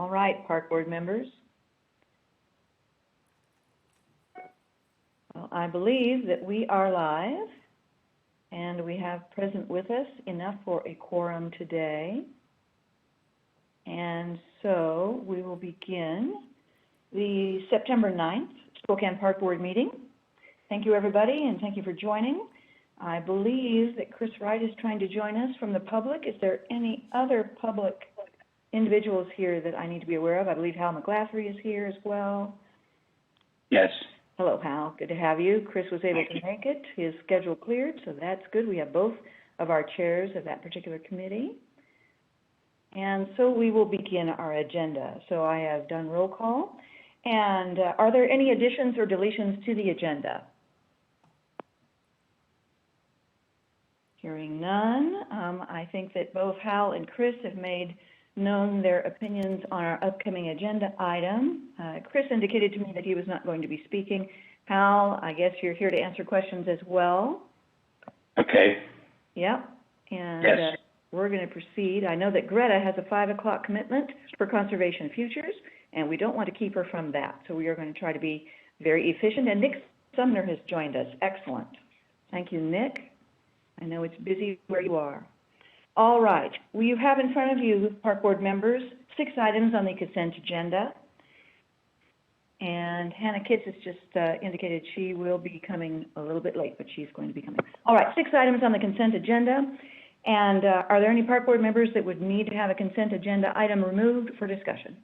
All right, Park Board members. Well, I believe that we are live, and we have present with us enough for a quorum today. And so we will begin the September 9th Spokane Park Board meeting. Thank you, everybody, and thank you for joining. I believe that Chris Wright is trying to join us from the public. Is there any other public individuals here that I need to be aware of? I believe Hal McGlathery is here as well. Yes. Hello, Hal. Good to have you. Chris was able to make it. His schedule cleared, so that's good. We have both of our chairs of that particular committee. And so we will begin our agenda. So I have done roll call. And are there any additions or deletions to the agenda? Hearing none, I think that both Hal and Chris have made known their opinions on our upcoming agenda item. Chris indicated to me that he was not going to be speaking. Hal, I guess you're here to answer questions as well. Okay. Yep. And yes. We're going to proceed. I know that Greta has a 5 o'clock commitment for Conservation Futures, and we don't want to keep her from that. So we are going to try to be very efficient. And Nick Sumner has joined us. Excellent. Thank you, Nick. I know it's busy where you are. All right. Well, you have in front of you, Park Board members, 6 items on the consent agenda. And Hannah Kitts has just indicated she will be coming a little bit late, but she's going to be coming. All right, 6 items on the consent agenda. And are there any Park Board members that would need to have a consent agenda item removed for discussion?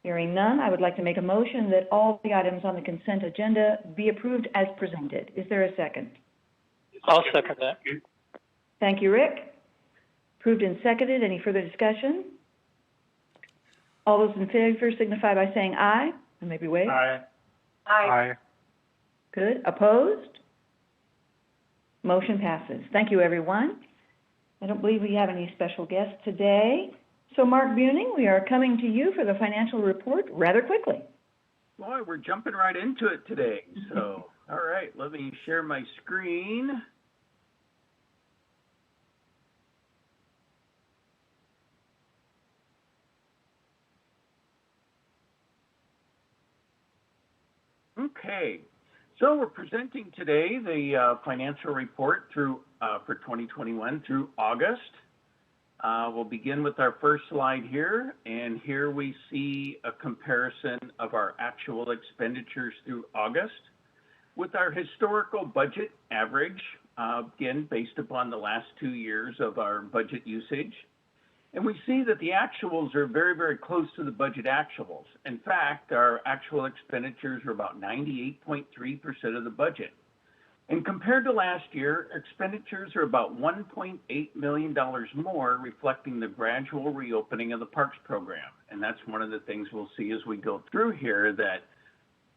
Hearing none, I would like to make a motion that all the items on the consent agenda be approved as presented. Is there a second? I'll second that. Thank you, Rick. Approved and seconded. Any further discussion? All those in favor signify by saying aye, and maybe wave. Aye. Aye. Good. Opposed? Motion passes. Thank you, everyone. I don't believe we have any special guests today. So, Mark Buning, we are coming to you for the financial report rather quickly. Boy, we're jumping right into it today. So, all right, let me share my screen. Okay, so we're presenting today the financial report through for 2021 through August. We'll begin with our first slide here, and here we see a comparison of our actual expenditures through August with our historical budget average, again, based upon the last 2 years of our budget usage. And we see that the actuals are very, very close to the budget actuals. In fact, our actual expenditures are about 98.3% of the budget. And compared to last year, expenditures are about $1.8 million more, reflecting the gradual reopening of the parks program. And that's one of the things we'll see as we go through here, that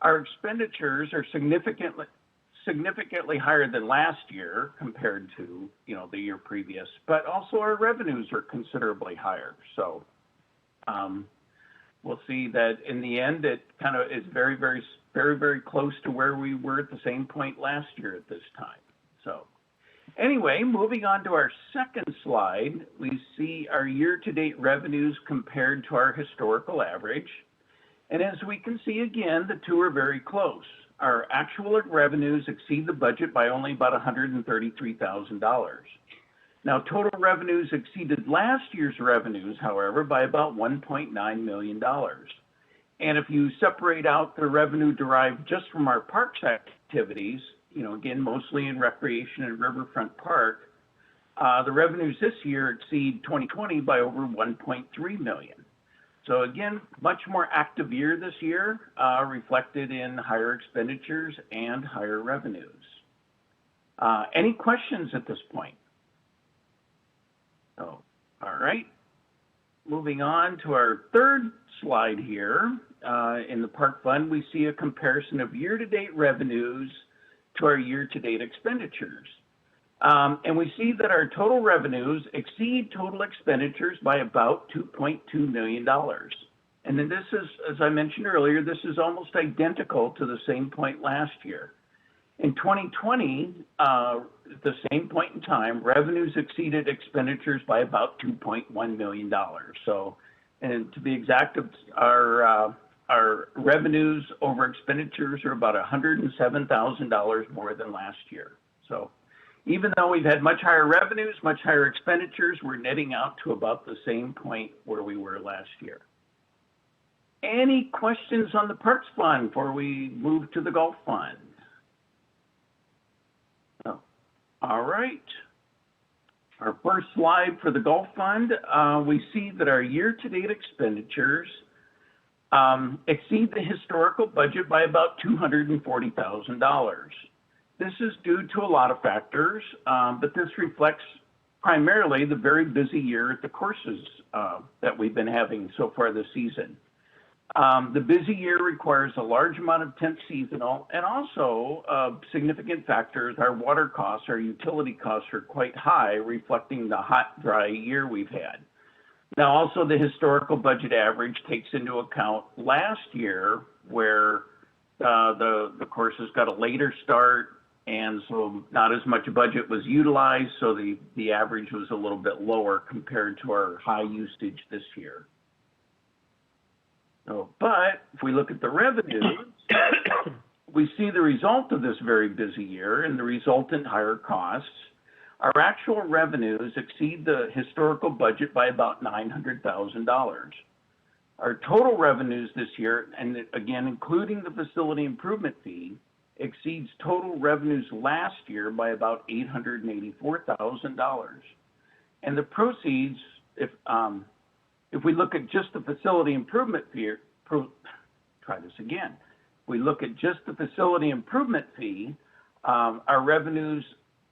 our expenditures are significantly higher than last year compared to, the year previous, but also our revenues are considerably higher. So we'll see that in the end, it kind of is very, very, very, very close to where we were at the same point last year at this time. So anyway, moving on to our second slide, we see our year-to-date revenues compared to our historical average. And as we can see again, the two are very close. Our actual revenues exceed the budget by only about $133,000. Now, total revenues exceeded last year's revenues, however, by about $1.9 million. And if you separate out the revenue derived just from our parks activities, again, mostly in recreation and Riverfront Park, the revenues this year exceed 2020 by over $1.3 million. So again, much more active year this year, reflected in higher expenditures and higher revenues. Any questions at this point? Oh, all right. Moving on to our third slide here, in the Park Fund, we see a comparison of year-to-date revenues to our year-to-date expenditures. And we see that our total revenues exceed total expenditures by about $2.2 million. And then this is, as I mentioned earlier, this is almost identical to the same point last year. In 2020, at the same point in time, revenues exceeded expenditures by about $2.1 million. So, and to be exact, our revenues over expenditures are about $107,000 more than last year. So even though we've had much higher revenues, much higher expenditures, we're netting out to about the same point where we were last year. Any questions on the Parks Fund before we move to the Golf Fund? No. All right. Our first slide for the Golf Fund, we see that our year-to-date expenditures exceed the historical budget by about $240,000. This is due to a lot of factors, but this reflects primarily the very busy year at the courses that we've been having so far this season. The busy year requires a large amount of temp seasonal, and also significant factors, our water costs, our utility costs are quite high, reflecting the hot, dry year we've had. Now, also the historical budget average takes into account last year where the courses got a later start, and so not as much budget was utilized, so the average was a little bit lower compared to our high usage this year. So, but if we look at the revenues, we see the result of this very busy year and the resultant higher costs. Our actual revenues exceed the historical budget by about $900,000. Our total revenues this year, and again, including the facility improvement fee, exceeds total revenues last year by about $884,000. And the proceeds, if we look at just the facility improvement fee, If we look at just the facility improvement fee, our revenues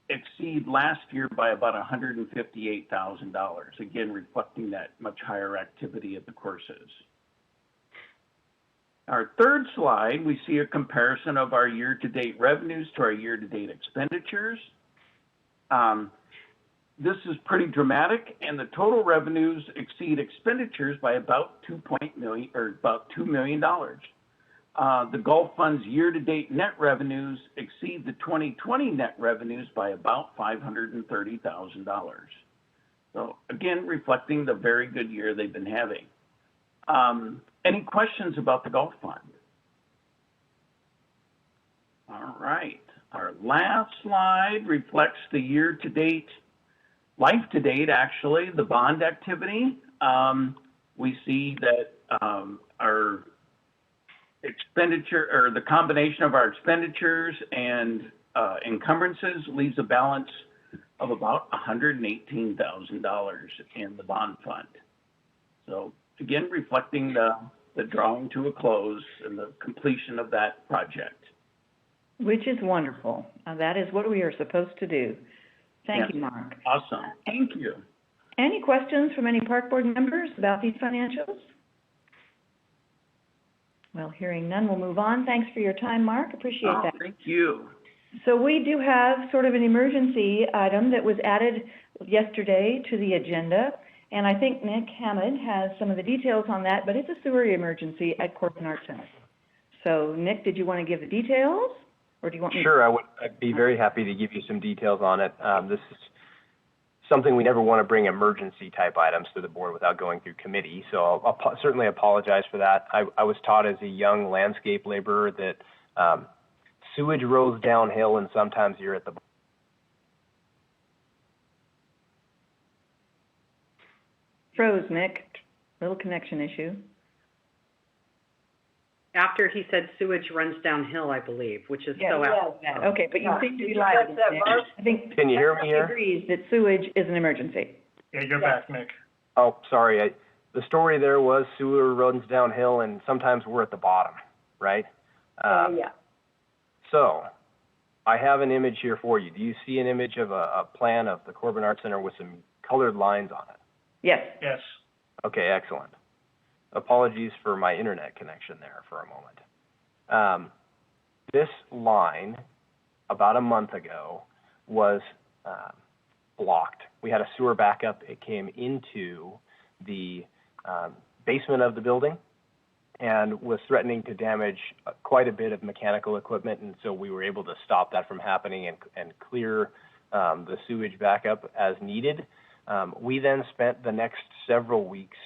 exceed last year by about $158,000, again, reflecting that much higher activity at the courses. Our third slide, we see a comparison of our year-to-date revenues to our year-to-date expenditures. This is pretty dramatic, and the total revenues exceed expenditures by about $2 million. The Golf Fund's year-to-date net revenues exceed the 2020 net revenues by about $530,000. So again, reflecting the very good year they've been having. Any questions about the Golf Fund? All right. Our last slide reflects the year-to-date, life-to-date, actually, the bond activity. We see that our expenditure, or the combination of our expenditures and encumbrances, leaves a balance of about $118,000 in the bond fund. So again, reflecting the drawing to a close and the completion of that project. Which is wonderful. That is what we are supposed to do. Thank you, Mark. Awesome. Thank you. Any questions from any park board members about these financials? Well, hearing none, we'll move on. Thanks for your time, Mark. Appreciate that. Thank you. So we do have sort of an emergency item that was added yesterday to the agenda, and I think Nick Hammond has some of the details on that, but it's a sewer emergency at Corbin Arts Center. So, Nick, did you want to give the details, or do you want me? Sure, I'd be very happy to give you some details on it. This is something we never want to bring emergency type items to the board without going through committee, so I'll certainly apologize for that. I was taught as a young landscape laborer that sewage rolls downhill and sometimes you're at the Froze, Nick. Little connection issue. After he said sewage runs downhill, I believe, which is so out. Okay, but you seem to be live. I think. Can you hear me here? Agrees that sewage is an emergency. Yeah, you're back, Nick. Oh, sorry. The story there was sewer runs downhill and sometimes we're at the bottom, right? Yeah. So, I have an image here for you. Do you see an image of a plan of the Corbin Arts Center with some colored lines on it? Yes. Yes. Okay, excellent. Apologies for my internet connection there for a moment. This line, about a month ago, was blocked. We had a sewer backup. It came into the basement of the building, and was threatening to damage quite a bit of mechanical equipment, and so we were able to stop that from happening and clear the sewage backup as needed. We then spent the next several weeks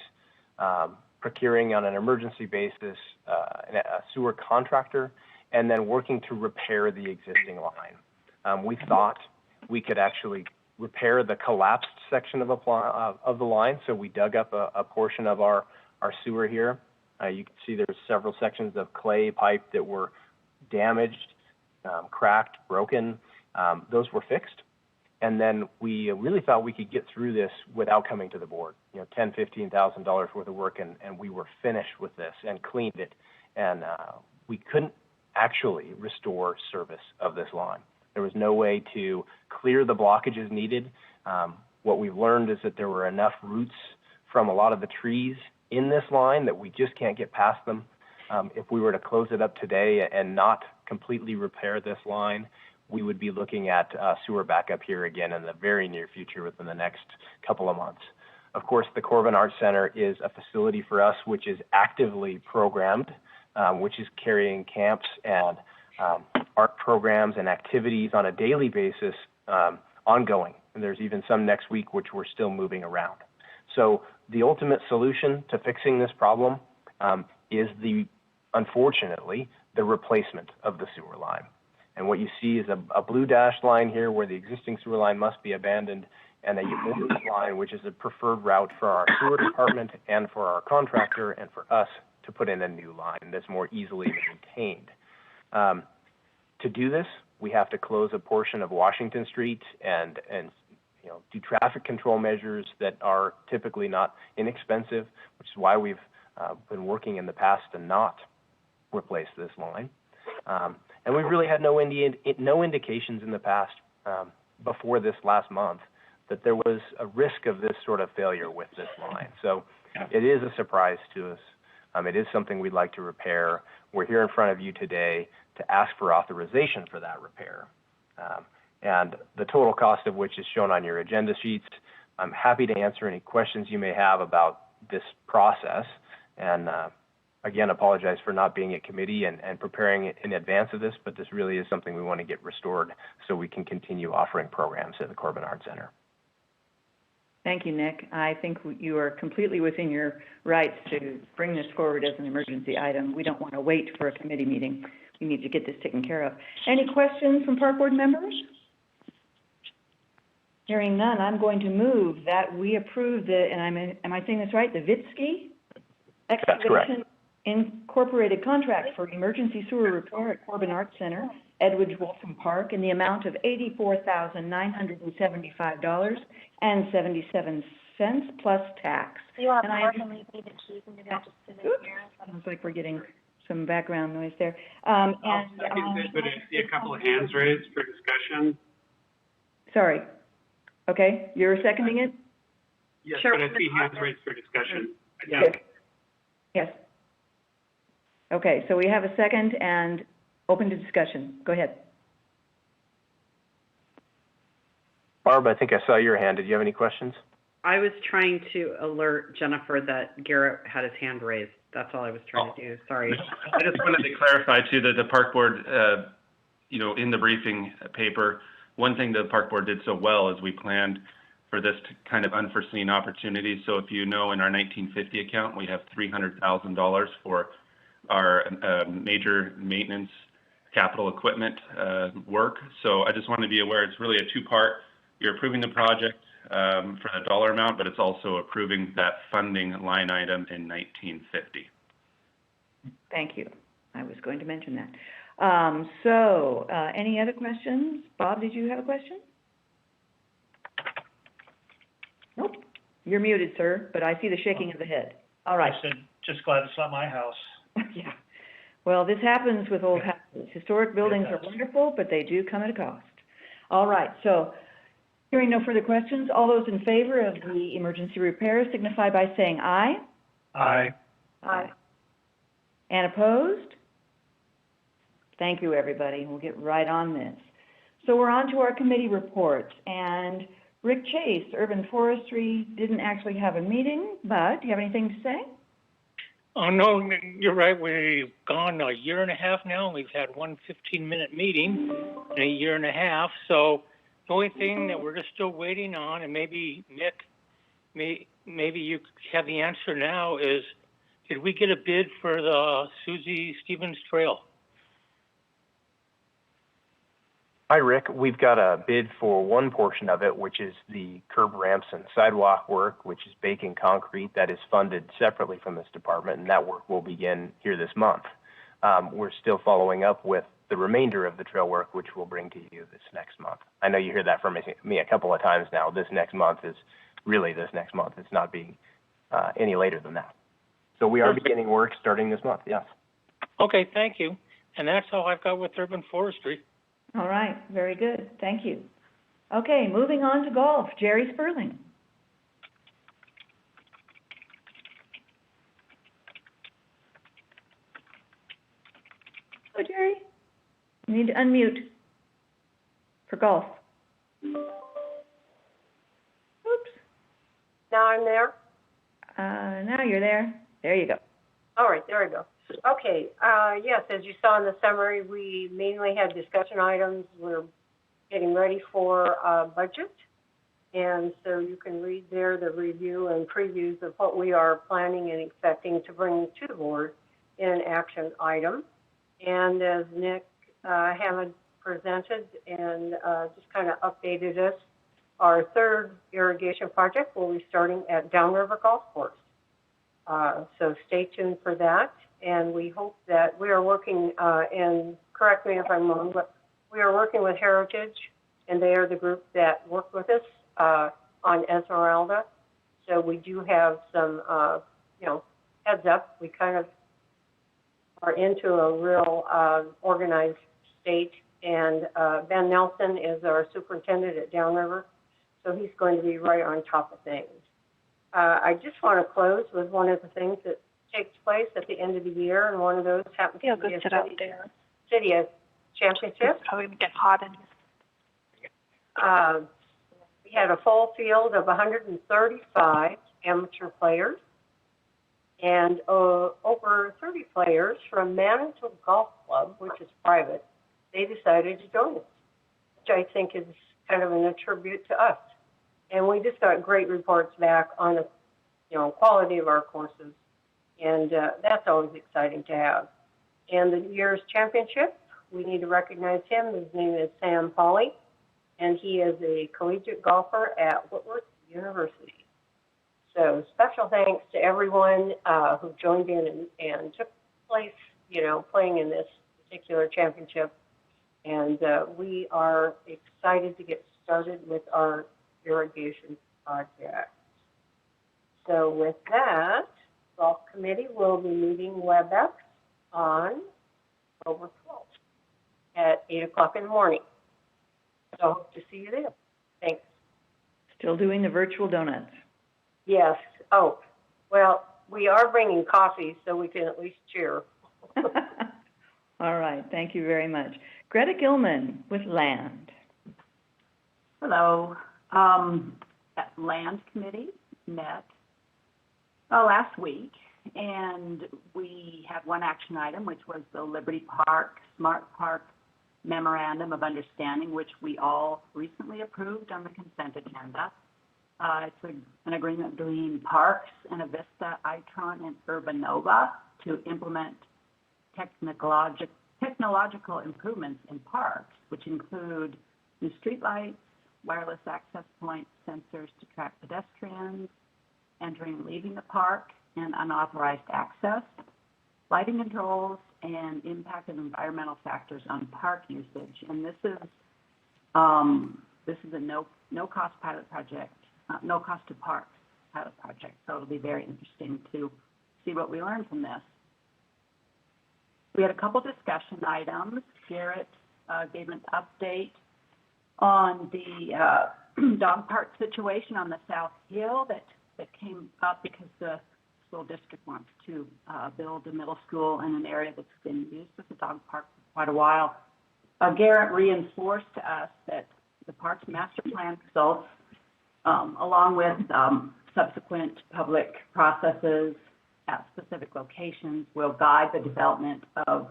procuring on an emergency basis a sewer contractor and then working to repair the existing line. We thought we could actually repair the collapsed section of the line, so we dug up a portion of our sewer here. You can see there's several sections of clay pipe that were damaged, cracked, broken. Those were fixed. And then we really thought we could get through this without coming to the board. $10,000, $15,000 worth of work, and we were finished with this and cleaned it. And we couldn't actually restore service of this line. There was no way to clear the blockages needed. What we've learned is that there were enough roots from a lot of the trees in this line that we just can't get past them. If we were to close it up today and not completely repair this line, we would be looking at sewer backup here again in the very near future within the next couple of months. Of course, the Corbin Arts Center is a facility for us which is actively programmed, which is carrying camps and art programs and activities on a daily basis ongoing. And there's even some next week which we're still moving around. So the ultimate solution to fixing this problem is unfortunately, the replacement of the sewer line. And what you see is a blue dashed line here where the existing sewer line must be abandoned, and a orange line, which is a preferred route for our sewer department and for our contractor and for us to put in a new line that's more easily maintained. To do this, we have to close a portion of Washington Street and do traffic control measures that are typically not inexpensive, which is why we've been working in the past to not replace this line. And we've really had no indications in the past before this last month that there was a risk of this sort of failure with this line. So it is a surprise to us. It is something we'd like to repair. We're here in front of you today to ask for authorization for that repair. And the total cost of which is shown on your agenda sheets. I'm happy to answer any questions you may have about this process. And again, apologize for not being at committee and preparing it in advance of this, but this really is something we want to get restored so we can continue offering programs at the Corbin Arts Center. Thank you, Nick. I think you are completely within your rights to bring this forward as an emergency item. We don't want to wait for a committee meeting. We need to get this taken care of. Any questions from Park Board members? Hearing none, I'm going to move that we approve am I saying this right, the Vitsky Excavation Incorporated contract for emergency sewer repair at Corbin Arts Center, Edwidge Wolfson Park, in the amount of $84,975.77 plus tax. You are And I- pardon me, leave the keys and you're just sitting here. Sounds like we're getting some background noise there. I'll second it, but I see a couple of hands raised for discussion. Sorry. Okay, you're seconding it? Yes, Sure. but I see hands raised for discussion. Yes. Yes. Okay, so we have a second and open to discussion. Go ahead. Barb, I think I saw your hand. Did you have any questions? I was trying to alert Jennifer that Garrett had his hand raised. That's all I was trying to do. Sorry. I just wanted to clarify too that the park board, in the briefing paper, one thing the park board did so well is we planned for this kind of unforeseen opportunity. So if you know, in our 1950 account, we have $300,000 for our major maintenance capital equipment work. So I just want to be aware it's really a two-part. You're approving the project for the dollar amount, but it's also approving that funding line item in 1950. Thank you. I was going to mention that. Any other questions? Bob, did you have a question? Nope. You're muted, sir, but I see the shaking of the head. All right. I said, just glad it's not my house. Yeah. Well, this happens with old houses. Historic buildings are wonderful, but they do come at a cost. All right, so hearing no further questions, all those in favor of the emergency repairs signify by saying aye. Aye. Aye. And opposed? Thank you, everybody. We'll get right on this. So we're on to our committee reports, and Rick Chase, Urban Forestry, didn't actually have a meeting, but do you have anything to say? Oh, no, you're right. We've gone a year and a half now, and we've had one 15-minute meeting in a year and a half. So the only thing that we're just still waiting on, and maybe Nick, maybe you have the answer now, is did we get a bid for the Suzie Stevens Trail? Hi, Rick. We've got a bid for one portion of it, which is the curb ramps and sidewalk work, which is baking concrete that is funded separately from this department, and that work will begin here this month. We're still following up with the remainder of the trail work, which we'll bring to you this next month. I know you hear that from me a couple of times now. This next month is really this next month. It's not being any later than that. So we are beginning work starting this month, yes. Okay, thank you. And that's all I've got with urban forestry. All right, very good. Thank you. Okay, moving on to golf. Jerry Sperling. Hello, Jerry. You need to unmute for golf. Oops. Now I'm there? Now you're there. There you go. All right, there we go. Okay, yes, as you saw in the summary, we mainly had discussion items. We're getting ready for budget. And so you can read there the review and previews of what we are planning and expecting to bring to the board in an action item. And as Nick Hammond presented and just kind of updated us, our third irrigation project will be starting at Downriver Golf Course. So stay tuned for that. And we hope that we are working, and correct me if I'm wrong, but we are working with Heritage, and they are the group that worked with us on Esmeralda. So we do have some, heads up. We kind of are into a real organized state. And Ben Nelson is our superintendent at Downriver, so he's going to be right on top of things. I just want to close with one of the things that takes place at the end of the year, and one of those happens to be a city championship. It's probably going to get hot in here. We had a full field of 135 amateur players, and over 30 players from Manitou Golf Club, which is private. They decided to join us, which I think is kind of a tribute to us. And we just got great reports back on the, quality of our courses, and that's always exciting to have. And the year's championship, we need to recognize him. His name is Sam Pauley, and he is a collegiate golfer at Whitworth University. So special thanks to everyone who joined in and took place, playing in this particular championship. And we are excited to get started with our irrigation project. So with that, Golf Committee will be meeting WebEx on October 12th at 8 o'clock in the morning. So hope to see you there. Thanks. Still doing the virtual donuts. Yes. Oh, well, we are bringing coffee so we can at least cheer. All right. Thank you very much. Greta Gilman with Land. Hello. Land Committee met last week, and we had one action item, which was the Liberty Park Smart Park Memorandum of Understanding, which we all recently approved on the consent agenda. It's an agreement between Parks and Avista, Itron, and Urbanova to implement technological improvements in parks, which include new streetlights, wireless access points, sensors to track pedestrians entering and leaving the park, and unauthorized access, lighting controls, and impact of environmental factors on park usage. And this is a no cost pilot project, no cost to parks pilot project. So it'll be very interesting to see what we learn from this. We had a couple discussion items. Garrett gave an update on the dog park situation on the South Hill that came up because the school district wants to build a middle school in an area that's been used as a dog park for quite a while. Garrett reinforced to us that the park's master plan results, along with subsequent public processes at specific locations will guide the development of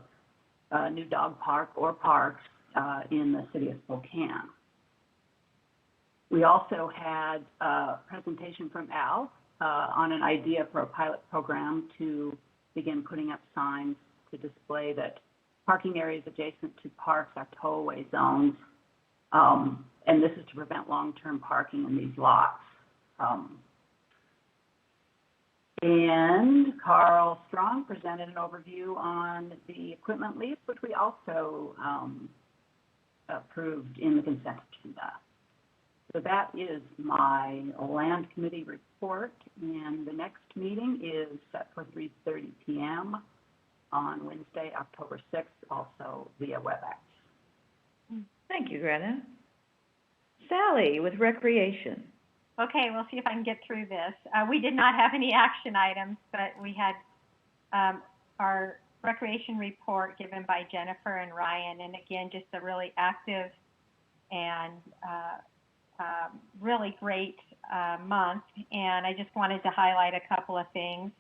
a new dog park or parks in the city of Spokane. We also had a presentation from Al on an idea for a pilot program to begin putting up signs to display that parking areas adjacent to parks are tow-away zones, and this is to prevent long-term parking in these lots. And Carl Strong presented an overview on the equipment lease, which we also approved in the consent agenda. So that is my land committee report, and the next meeting is set for 3:30 p.m. on Wednesday, October 6th, also via WebEx. Thank you, Greta. Sally with Recreation. Okay, we'll see if I can get through this. We did not have any action items, but we had our recreation report given by Jennifer and Ryan, and again, just a really active and really great month. And I just wanted to highlight a couple of things.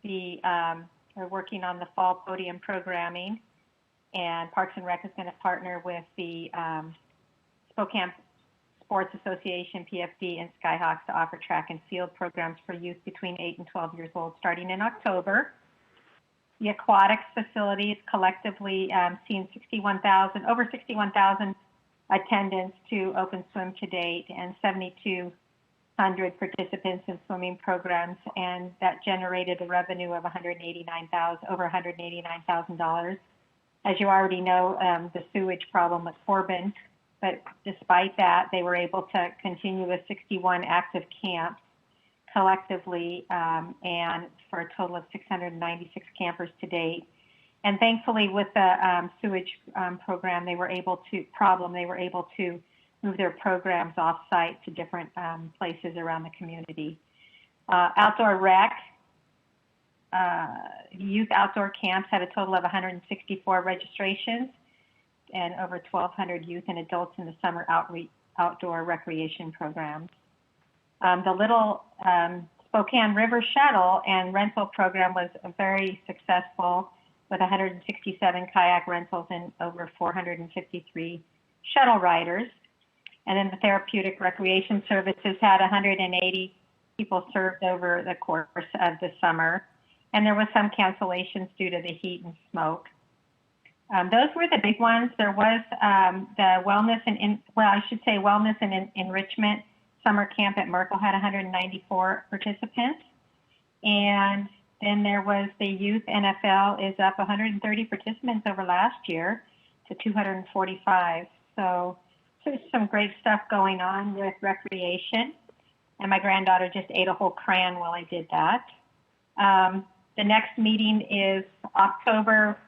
We're working on the fall podium programming, and Parks and Rec is going to partner with the Spokane Sports Association, PFD, and Skyhawks to offer track and field programs for youth between 8 and 12 years old starting in October. The aquatics facilities collectively seen over 61,000 attendants to Open Swim to date, and 7,200 participants in swimming programs, and that generated a revenue of over $189,000. As you already know, the sewage problem at Corbin, but despite that, they were able to continue with 61 active camps collectively, and for a total of 696 campers to date. And thankfully, with the sewage program, they were able to move their programs off-site to different places around the community. Outdoor rec, youth outdoor camps had a total of 164 registrations and over 1,200 youth and adults in the summer outdoor recreation programs. The Little Spokane River Shuttle and rental program was very successful, with 167 kayak rentals and over 453 shuttle riders. And then the Therapeutic Recreation Services had 180 people served over the course of the summer. And there was some cancellations due to the heat and smoke. Those were the big ones. There was the Wellness and Enrichment Summer Camp at Merkle had 194 participants. And then there was the Youth NFL is up 130 participants over last year to 245. So there's some great stuff going on with recreation. And my granddaughter just ate a whole crayon while I did that. The next meeting is October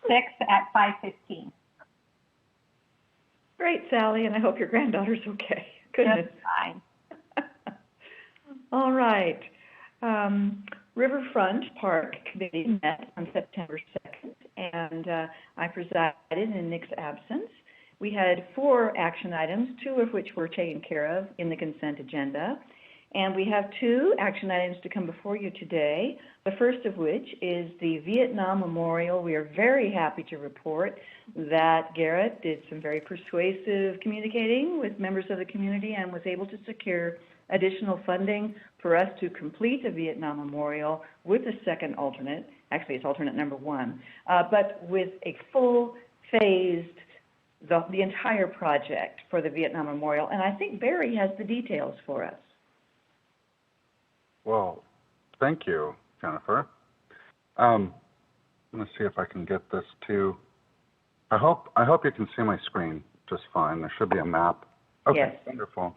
6th at 5:15. Great, Sally, and I hope your granddaughter's okay. Goodness. Just fine. All right. Riverfront Park Committee met on September 2nd, and I presided in Nick's absence. We had 4 action items, 2 of which were taken care of in the consent agenda. And we have 2 action items to come before you today, the first of which is the Vietnam Memorial. We are very happy to report that Garrett did some very persuasive communicating with members of the community and was able to secure additional funding for us to complete the Vietnam Memorial with a second alternate. Actually, it's alternate number 1, but with a full phased, the entire project for the Vietnam Memorial. And I think Barry has the details for us. Well, thank you, Jennifer. Let's see if I can get this to. I hope you can see my screen just fine. There should be a map. Okay, yes. Wonderful.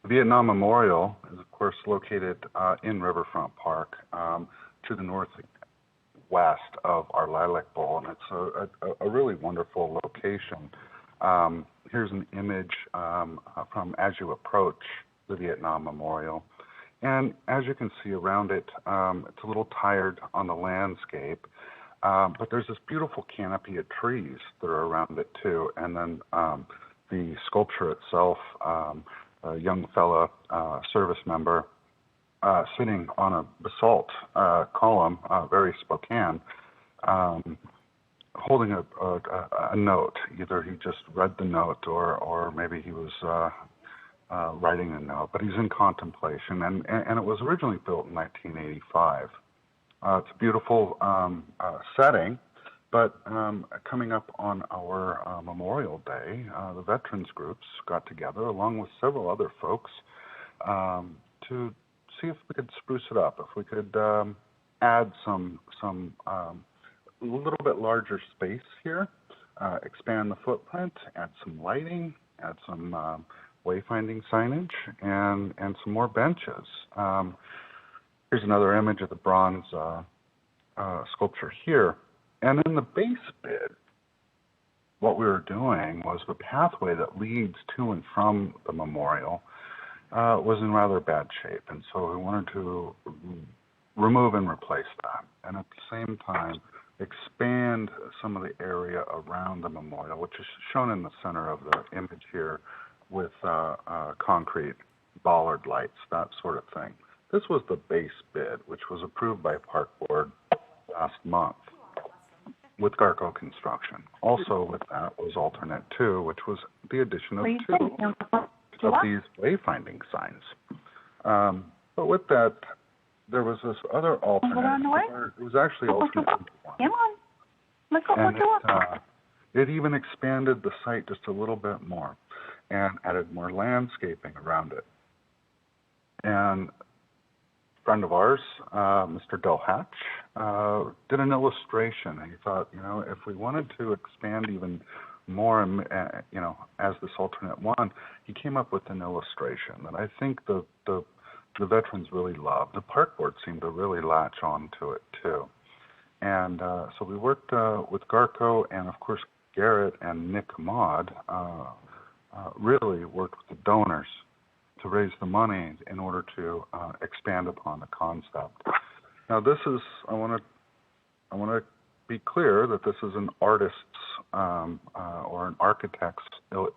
The Vietnam Memorial is, of course, located in Riverfront Park to the northwest of our Lilac Bowl, and it's a really wonderful location. Here's an image from as you approach the Vietnam Memorial. And as you can see around it, it's a little tired on the landscape, but there's this beautiful canopy of trees that are around it too. And then the sculpture itself, a young fella, service member, sitting on a basalt column, very Spokane, holding a note. Either he just read the note or maybe he was writing a note, but he's in contemplation. And it was originally built in 1985. It's a beautiful setting, but coming up on our Memorial Day, the veterans groups got together along with several other folks to see if we could spruce it up, if we could add some a little bit larger space here, expand the footprint, add some lighting, add some wayfinding signage, and some more benches. Here's another image of the bronze sculpture here. And in the base bid, what we were doing was the pathway that leads to and from the memorial was in rather bad shape. And so we wanted to remove and replace that. And at the same time, expand some of the area around the memorial, which is shown in the center of the image here with concrete bollard lights, that sort of thing. This was the base bid, which was approved by Park Board last month with Garco Construction. Also with that was alternate 2, which was the addition of 2 of these wayfinding signs. But with that, there was this other alternate. It was actually alternate 1. Come on. Let's go And look it even expanded the site just a little bit more and added more landscaping around it. And a friend of ours, Mr. Del Hatch, did an illustration. And he thought, if we wanted to expand even more, as this alternate 1, he came up with an illustration that I think the veterans really loved. The Park Board seemed to really latch on to it too. And so we worked with Garco, and of course Garrett and Nick Maud really worked with the donors to raise the money in order to expand upon the concept. Now this is, I want to be clear that this is an artist's or an architect's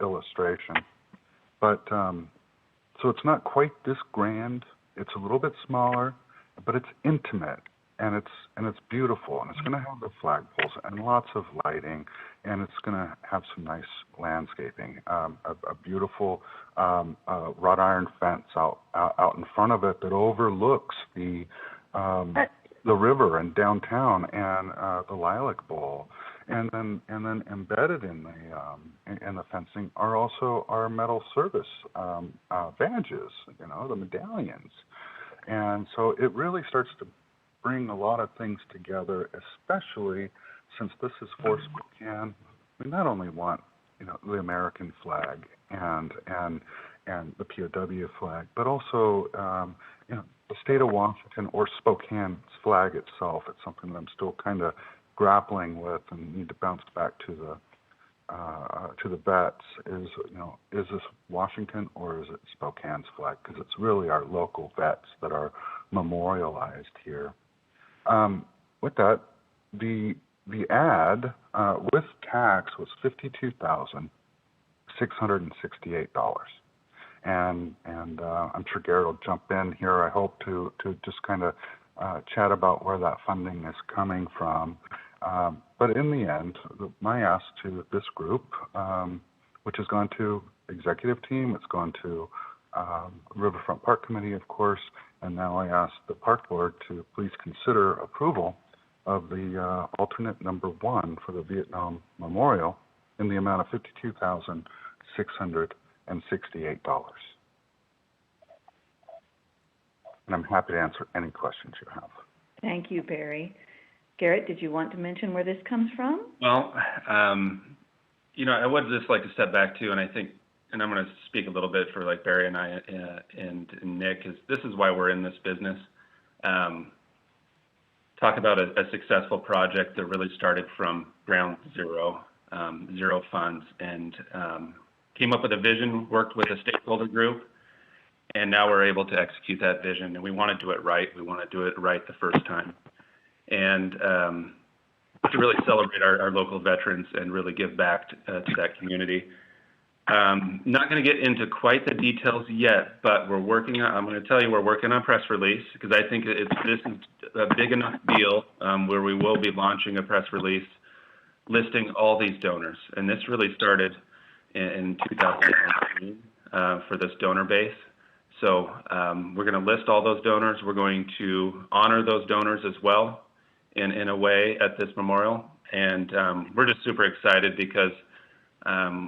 illustration, but so it's not quite this grand. It's a little bit smaller, but it's intimate, and it's beautiful, and it's going to have the flagpoles and lots of lighting, and it's going to have some nice landscaping. A beautiful wrought iron fence out in front of it that overlooks the river and downtown and the Lilac Bowl, and then embedded in the fencing are also our metal service badges, the medallions, and so it really starts to bring a lot of things together, especially since this is for Spokane. We not only want the American flag and the POW flag, but also the state of Washington or Spokane's flag itself. It's something that I'm still kind of grappling with and need to bounce back to the vets. Is this Washington or is it Spokane's flag? Because it's really our local vets that are memorialized here. With that, the ad with tax was $52,668. And I'm sure Garrett will jump in here, I hope, to just kind of chat about where that funding is coming from. But in the end, my ask to this group, which has gone to executive team, it's gone to Riverfront Park Committee, of course, and now I ask the Park Board to please consider approval of the alternate number 1 for the Vietnam Memorial in the amount of $52,668. And I'm happy to answer any questions you have. Thank you, Barry. Garrett, did you want to mention where this comes from? Well, I would just like to step back too, and I think, and I'm going to speak a little bit for like Barry and I and Nick, is this is why we're in this business. Talk about a successful project that really started from ground zero, zero funds, and came up with a vision, worked with a stakeholder group, and now we're able to execute that vision. And we want to do it right. We want to do it right the first time. And to really celebrate our local veterans and really give back to that community. Not going to get into quite the details yet, but I'm going to tell you we're working on press release because I think this is a big enough deal where we will be launching a press release listing all these donors. And this really started in 2019 for this donor base. So we're going to list all those donors. We're going to honor those donors as well in a way at this memorial. And we're just super excited because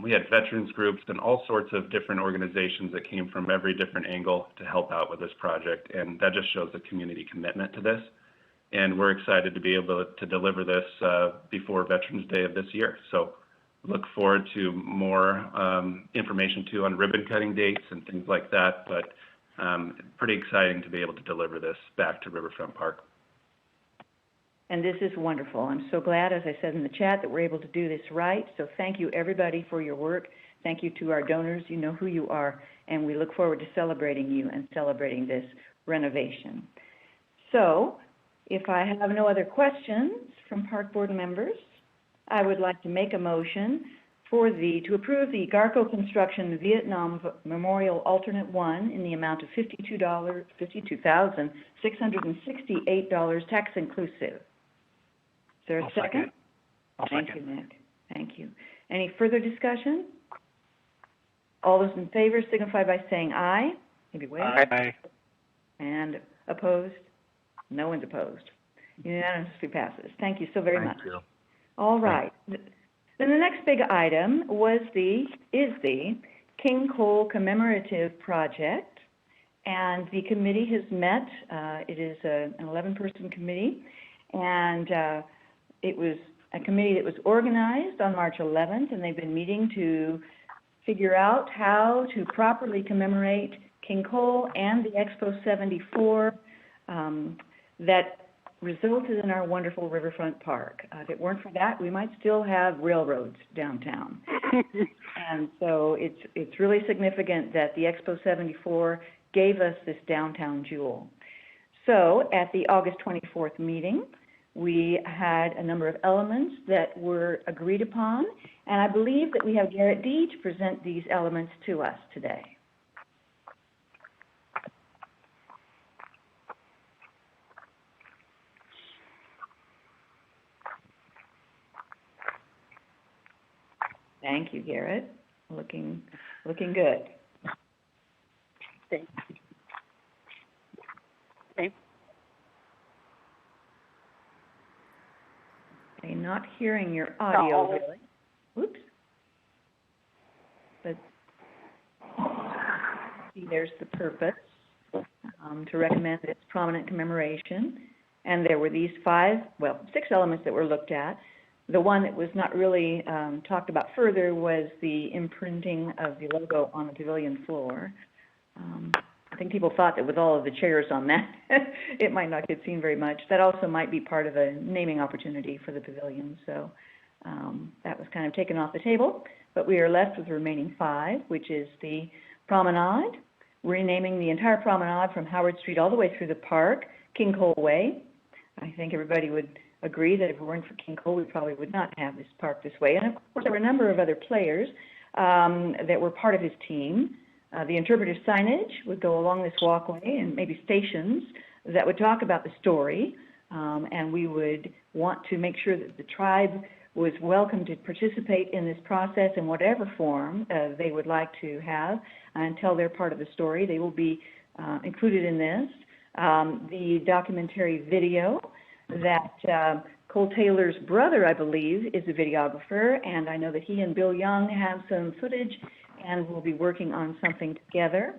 we had veterans groups and all sorts of different organizations that came from every different angle to help out with this project. And that just shows the community commitment to this. And we're excited to be able to deliver this before Veterans Day of this year. So look forward to more information too on ribbon cutting dates and things like that. But pretty exciting to be able to deliver this back to Riverfront Park. And this is wonderful. I'm so glad, as I said in the chat, that we're able to do this right. So thank you, everybody, for your work. Thank you to our donors. You know who you are, and we look forward to celebrating you and celebrating this renovation. So if I have no other questions from Park Board members, I would like to make a motion to approve the Garco Construction Vietnam Memorial Alternate 1 in the amount of $52,668, tax inclusive. Is there a second? Thank you, Nick. Thank you. Any further discussion? All those in favor signify by saying aye. Maybe wave. Aye. And opposed? No one's opposed. Unanimously passes. Thank you so very much. Thank you. All right. Then the next big item is the King Cole Commemorative Project, and the committee has met. It is an 11-person committee, and it was a committee that was organized on March 11th, and they've been meeting to figure out how to properly commemorate King Cole and the Expo 74 that resulted in our wonderful Riverfront Park. If it weren't for that, we might still have railroads downtown. And so it's really significant that the Expo 74 gave us this downtown jewel. So at the August 24th meeting, we had a number of elements that were agreed upon, and I believe that we have Garrett D. to present these elements to us today. Thank you, Garrett. Looking good. Thanks. Okay. I'm not hearing your audio No. really. Oops. But see, there's the purpose, to recommend this prominent commemoration. And there were these 6 elements that were looked at. The one that was not really talked about further was the imprinting of the logo on the pavilion floor. I think people thought that with all of the chairs on that, it might not get seen very much. That also might be part of a naming opportunity for the pavilion. So that was kind of taken off the table. But we are left with the remaining 5, which is the promenade, renaming the entire promenade from Howard Street all the way through the park, King Cole Way. I think everybody would agree that if it weren't for King Cole, we probably would not have this park this way. And of course, there were a number of other players that were part of his team. The interpretive signage would go along this walkway, and maybe stations that would talk about the story. And we would want to make sure that the tribe was welcome to participate in this process in whatever form they would like to have and tell their part of the story. They will be included in this. The documentary video that Cole Taylor's brother, I believe, is a videographer, and I know that he and Bill Young have some footage and will be working on something together.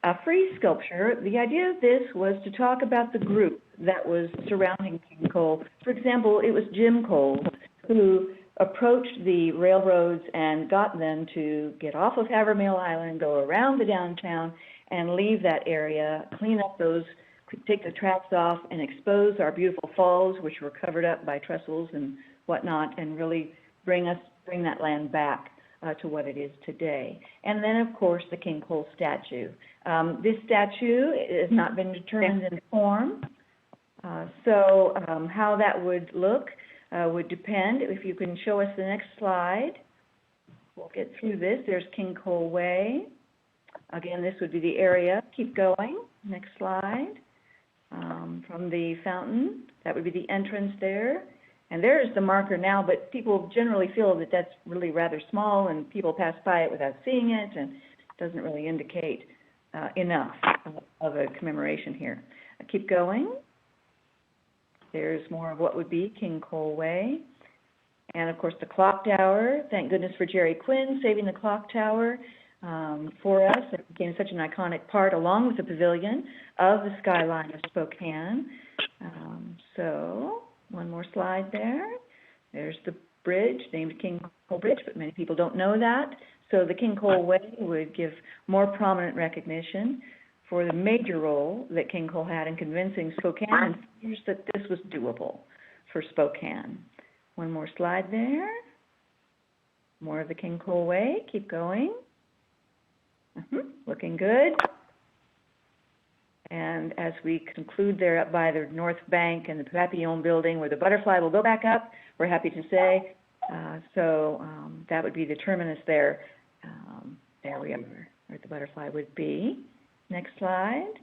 A free sculpture, the idea of this was to talk about the group that was surrounding King Cole. For example, it was Jim Cole who approached the railroads and got them to get off of Havermill Island, go around the downtown, and leave that area, clean up those, take the tracks off, and expose our beautiful falls, which were covered up by trestles and whatnot, and really bring that land back to what it is today. And then, of course, the King Cole statue. This statue has not been determined in form, so how that would look would depend. If you can show us the next slide. we'll get through this. There's King Cole Way. Again, this would be the area. Keep going. Next slide. From the fountain, that would be the entrance there. And there's the marker now, but people generally feel that that's really rather small, and people pass by it without seeing it, and it doesn't really indicate enough of a commemoration here. Keep going. There's more of what would be King Cole Way. And, of course, the clock tower. Thank goodness for Jerry Quinn saving the clock tower for us. It became such an iconic part, along with the pavilion, of the skyline of Spokane. So one more slide there. There's the bridge, named King Cole Bridge, but many people don't know that. So the King Cole Way would give more prominent recognition for the major role that King Cole had in convincing Spokane that this was doable for Spokane. One more slide there. More of the King Cole Way. Keep going. Looking good. And as we conclude there up by the North Bank and the Papillon building where the butterfly will go back up, we're happy to say. That would be the terminus there. There we are, where the butterfly would be. Next slide.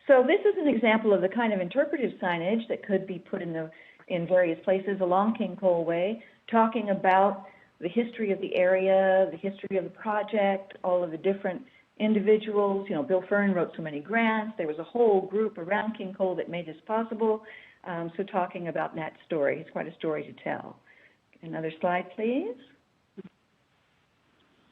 So this is an example of the kind of interpretive signage that could be put in various places along King Cole Way, talking about the history of the area, the history of the project, all of the different individuals. You know, Bill Fern wrote so many grants. There was a whole group around King Cole that made this possible. So talking about that story, it's quite a story to tell. Another slide, please.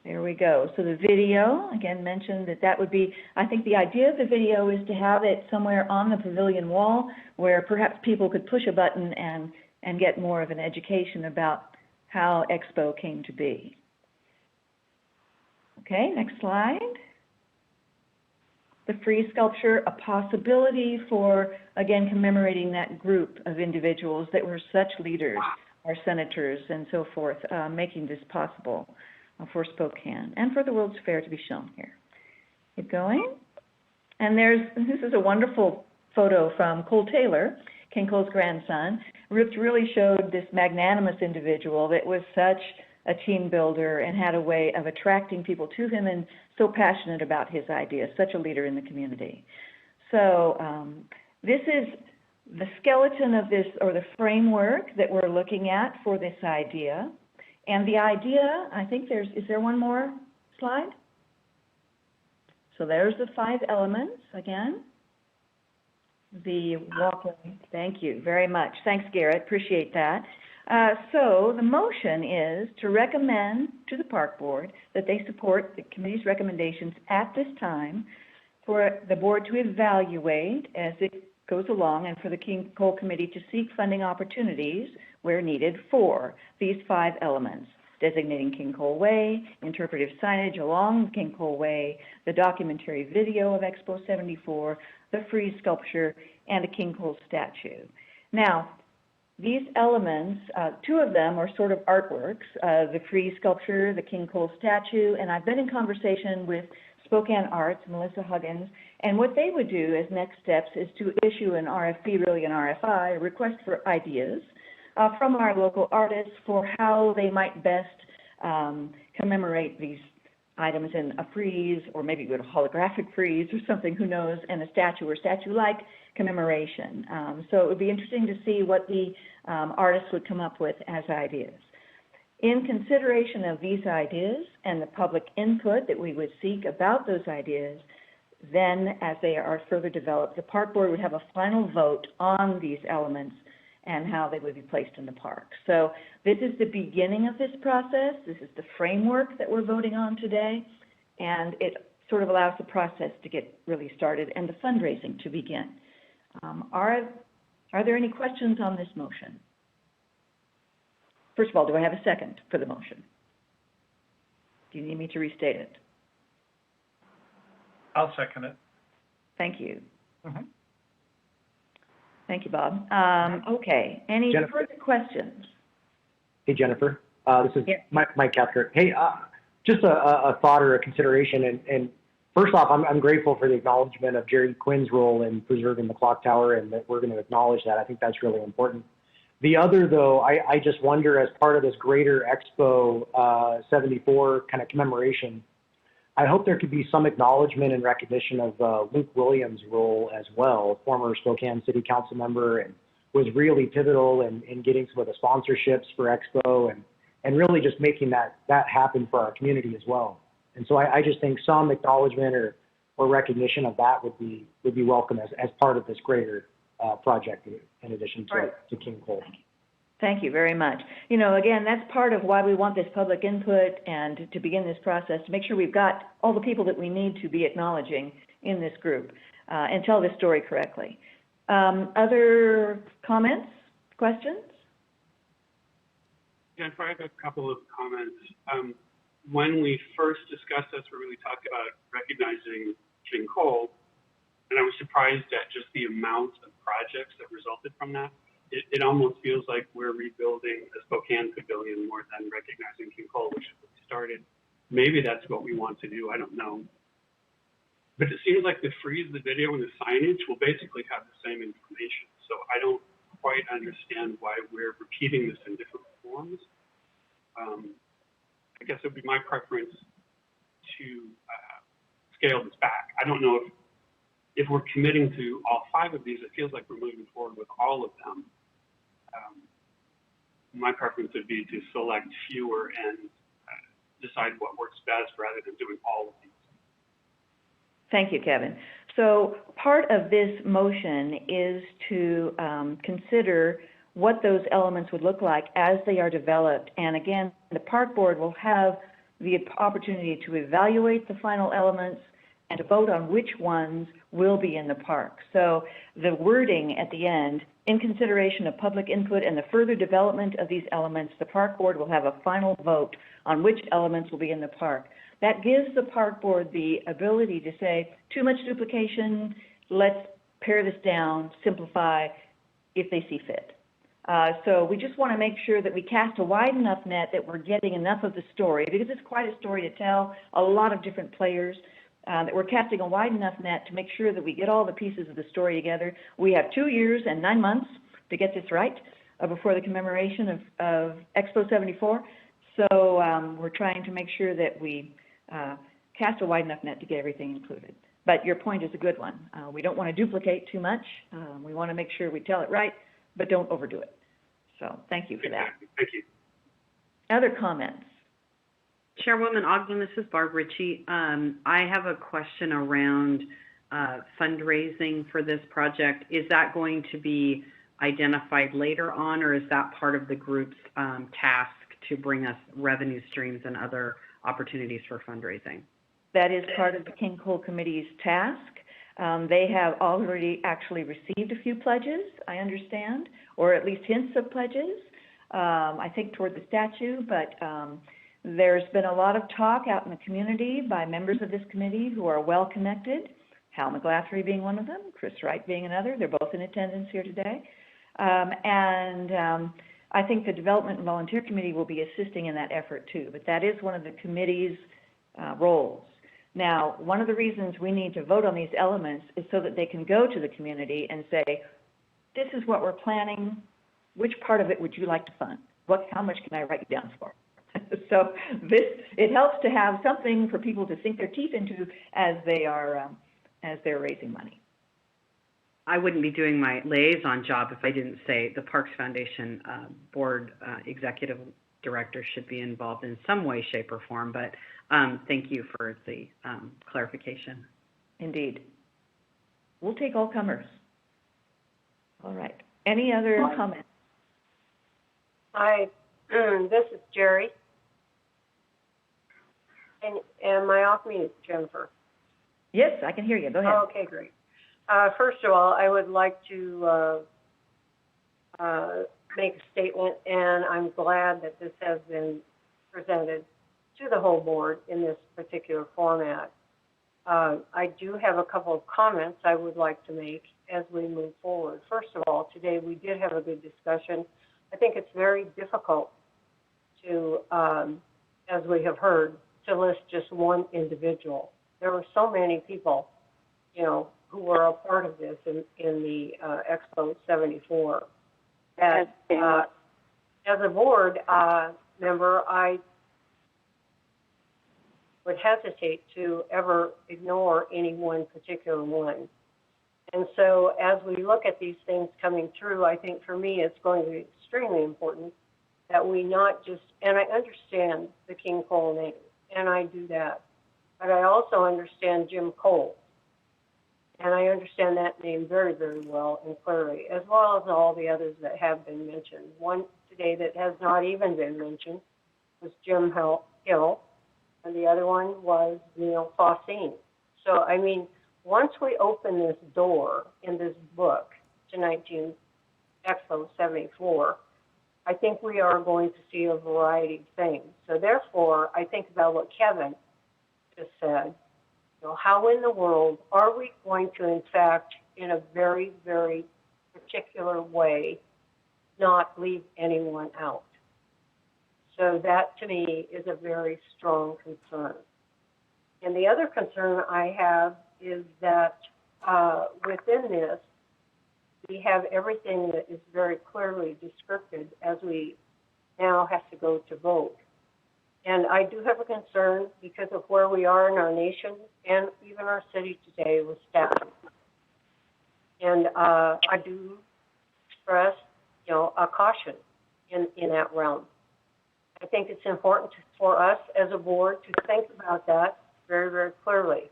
There we go. So the video, again, mentioned that would be, I think the idea of the video is to have it somewhere on the pavilion wall where perhaps people could push a button and get more of an education about how Expo came to be. Okay, next slide. The free sculpture, a possibility for, again, commemorating that group of individuals that were such leaders, our senators and so forth, making this possible for Spokane and for the World's Fair to be shown here. Keep going. And this is a wonderful photo from Cole Taylor, King Cole's grandson. Rip really showed this magnanimous individual that was such a team builder and had a way of attracting people to him and so passionate about his ideas, such a leader in the community. So this is the skeleton of this, or the framework that we're looking at for this idea. And the idea, I think is there one more slide? So there's the 5 elements again. The walkway, thank you very much. Thanks, Garrett, appreciate that. So the motion is to recommend to the Park Board that they support the committee's recommendations at this time for the board to evaluate as it goes along and for the King Cole Committee to seek funding opportunities where needed for these 5 elements: designating King Cole Way, interpretive signage along King Cole Way, the documentary video of Expo 74, the free sculpture, and a King Cole statue. Now, these elements, 2 of them are sort of artworks, the free sculpture, the King Cole statue, and I've been in conversation with Spokane Arts, Melissa Huggins, and what they would do as next steps is to issue an RFP, really an RFI, a request for ideas from our local artists for how they might best commemorate these items in a frieze, or maybe a holographic frieze or something, who knows, and a statue or statue-like commemoration. So it would be interesting to see what the artists would come up with as ideas. In consideration of these ideas and the public input that we would seek about those ideas, then as they are further developed, the Park Board would have a final vote on these elements and how they would be placed in the park. So this is the beginning of this process. This is the framework that we're voting on today, and it sort of allows the process to get really started and the fundraising to begin. Are there any questions on this motion? First of all, do I have a second for the motion? Do you need me to restate it? I'll second it. Thank you. Mm-hmm. Thank you, Bob. Okay, any further questions? Hey, Jennifer. This is Mike Cathcart. Hey, just a thought or a consideration. And first off, I'm grateful for the acknowledgement of Jerry Quinn's role in preserving the clock tower, and that we're going to acknowledge that. I think that's really important. The other, though, I just wonder, as part of this greater Expo 74 kind of commemoration, I hope there could be some acknowledgement and recognition of Luke Williams' role as well, former Spokane City Council member, and was really pivotal in getting some of the sponsorships for Expo and really just making that happen for our community as well. And so I just think some acknowledgement or recognition of that would be welcome as part of this greater project in addition to King Cole. Thank you very much. You know, again, that's part of why we want this public input and to begin this process, to make sure we've got all the people that we need to be acknowledging in this group and tell this story correctly. Other comments, questions? Jennifer, I have a couple of comments. When we first discussed this, we really talked about recognizing King Cole, and I was surprised at just the amount of projects that resulted from that. It almost feels like we're rebuilding the Spokane Pavilion more than recognizing King Cole, which is what we started. Maybe that's what we want to do, I don't know. But it seems like the freeze, the video, and the signage will basically have the same information. So I don't quite understand why we're repeating this in different forms. I guess it would be my preference to scale this back. I don't know if we're committing to all 5 of these, it feels like we're moving forward with all of them. My preference would be to select fewer and decide what works best rather than doing all of these. Thank you, Kevin. So part of this motion is to consider what those elements would look like as they are developed. And again, the park board will have the opportunity to evaluate the final elements and to vote on which ones will be in the park. So the wording at the end, in consideration of public input and the further development of these elements, the park board will have a final vote on which elements will be in the park. That gives the park board the ability to say, too much duplication, let's pare this down, simplify, if they see fit. So we just want to make sure that we cast a wide enough net that we're getting enough of the story, because it's quite a story to tell, a lot of different players, that we're casting a wide enough net to make sure that we get all the pieces of the story together. We have 2 years and 9 months to get this right before the commemoration of Expo 74. So we're trying to make sure that we cast a wide enough net to get everything included. But your point is a good one. We don't want to duplicate too much. We want to make sure we tell it right, but don't overdo it. So thank you for that. Thank you. Other comments? Chairwoman Ogden, this is Barb Ritchie. I have a question around fundraising for this project. Is that going to be identified later on, or is that part of the group's task to bring us revenue streams and other opportunities for fundraising? That is part of the King Cole Committee's task. They have already actually received a few pledges, I understand, or at least hints of pledges, I think toward the statue, but there's been a lot of talk out in the community by members of this committee who are well connected, Hal McGlathry being one of them, Chris Wright being another. They're both in attendance here today. I think the Development and Volunteer Committee will be assisting in that effort too, but that is one of the committee's roles. Now, one of the reasons we need to vote on these elements is so that they can go to the community and say, this is what we're planning. Which part of it would you like to fund? How much can I write you down for? So it helps to have something for people to sink their teeth into as they're raising money. I wouldn't be doing my liaison job if I didn't say the Parks Foundation board executive director should be involved in some way, shape, or form, but thank you for the clarification. Indeed. We'll take all comers. All right. Any other comments? Hi, this is Jerry. And my off mute is Jennifer. Yes, I can hear you. Go ahead. Oh, okay, great. First of all, I would like to make a statement, and I'm glad that this has been presented to the whole board in this particular format. I do have a couple of comments I would like to make as we move forward. First of all, today we did have a good discussion. I think it's very difficult to, as we have heard, to list just one individual. There were so many people, who were a part of this in the Expo 74. that, as a board, member, I would hesitate to ever ignore any one particular one. And so as we look at these things coming through, I think for me it's going to be extremely important that we not just, and I understand the King Cole name, and I do that, but I also understand Jim Cole. And I understand that name very, very well and clearly, as well as all the others that have been mentioned. One today that has not even been mentioned was Jim Hill, and the other one was Neil Faucine. So, I mean, once we open this door in this book to Expo 74, I think we are going to see a variety of things. So therefore, I think about what Kevin just said. You know, how in the world are we going to, in fact, in a very, very particular way, not leave anyone out? So that, to me, is a very strong concern. And the other concern I have is that within this, we have everything that is very clearly described as we now have to go to vote. And I do have a concern because of where we are in our nation and even our city today with staffing. And I do express, you know, a caution in that realm. I think it's important for us as a board to think about that very, very clearly.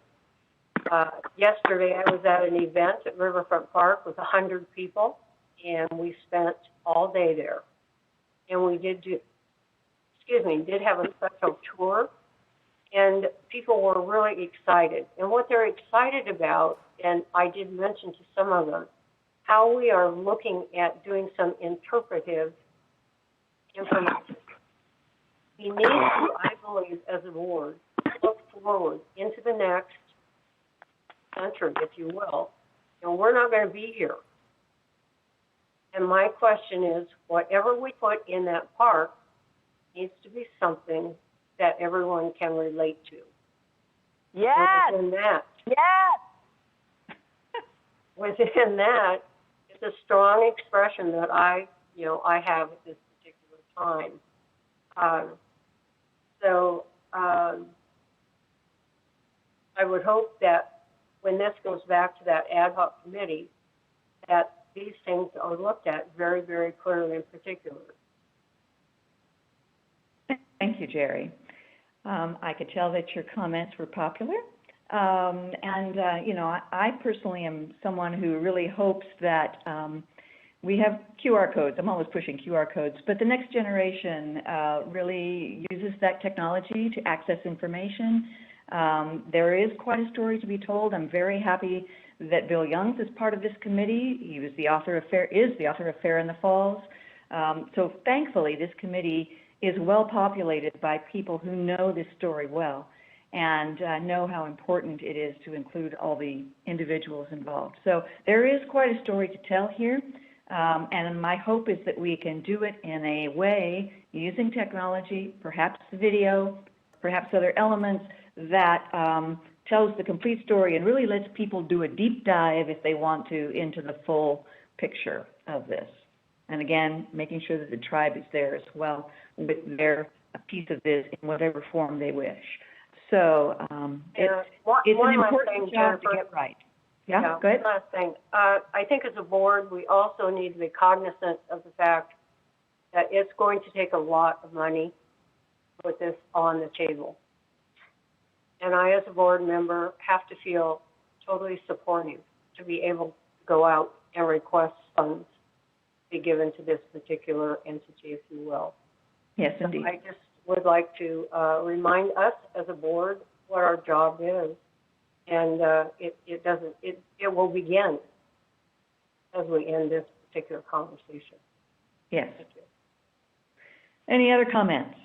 Yesterday, I was at an event at Riverfront Park with 100 people, and we spent all day there. And we did have a special tour, and people were really excited. And what they're excited about, and I did mention to some of them, how we are looking at doing some interpretive information. We need to, I believe, as a board, look forward into the next century, if you will, and we're not going to be here. And my question is, whatever we put in that park needs to be something that everyone can relate to. Yes. And within that, yes. Within that, it's a strong expression that I have at this particular time. I would hope that when this goes back to that ad hoc committee, that these things are looked at very, very clearly and particularly. Thank you, Jerry. I could tell that your comments were popular. I personally am someone who really hopes that we have QR codes. I'm always pushing QR codes, but the next generation really uses that technology to access information. There is quite a story to be told. I'm very happy that Bill Youngs is part of this committee. He was the author of Fair in the Falls. So thankfully, this committee is well populated by people who know this story well and know how important it is to include all the individuals involved. So there is quite a story to tell here. And my hope is that we can do it in a way using technology, perhaps video, perhaps other elements that tells the complete story and really lets people do a deep dive if they want to into the full picture of this. And again, making sure that the tribe is there as well with their piece of this in whatever form they wish. So it's an important job to get right. Yeah, go ahead. One last thing. I think as a board, we also need to be cognizant of the fact that it's going to take a lot of money to put this on the table. And I, as a board member, have to feel totally supportive to be able to go out and request funds be given to this particular entity, if you will. Yes, indeed. I just would like to remind us as a board what our job is. And it will begin as we end this particular conversation. Yes. Any other comments?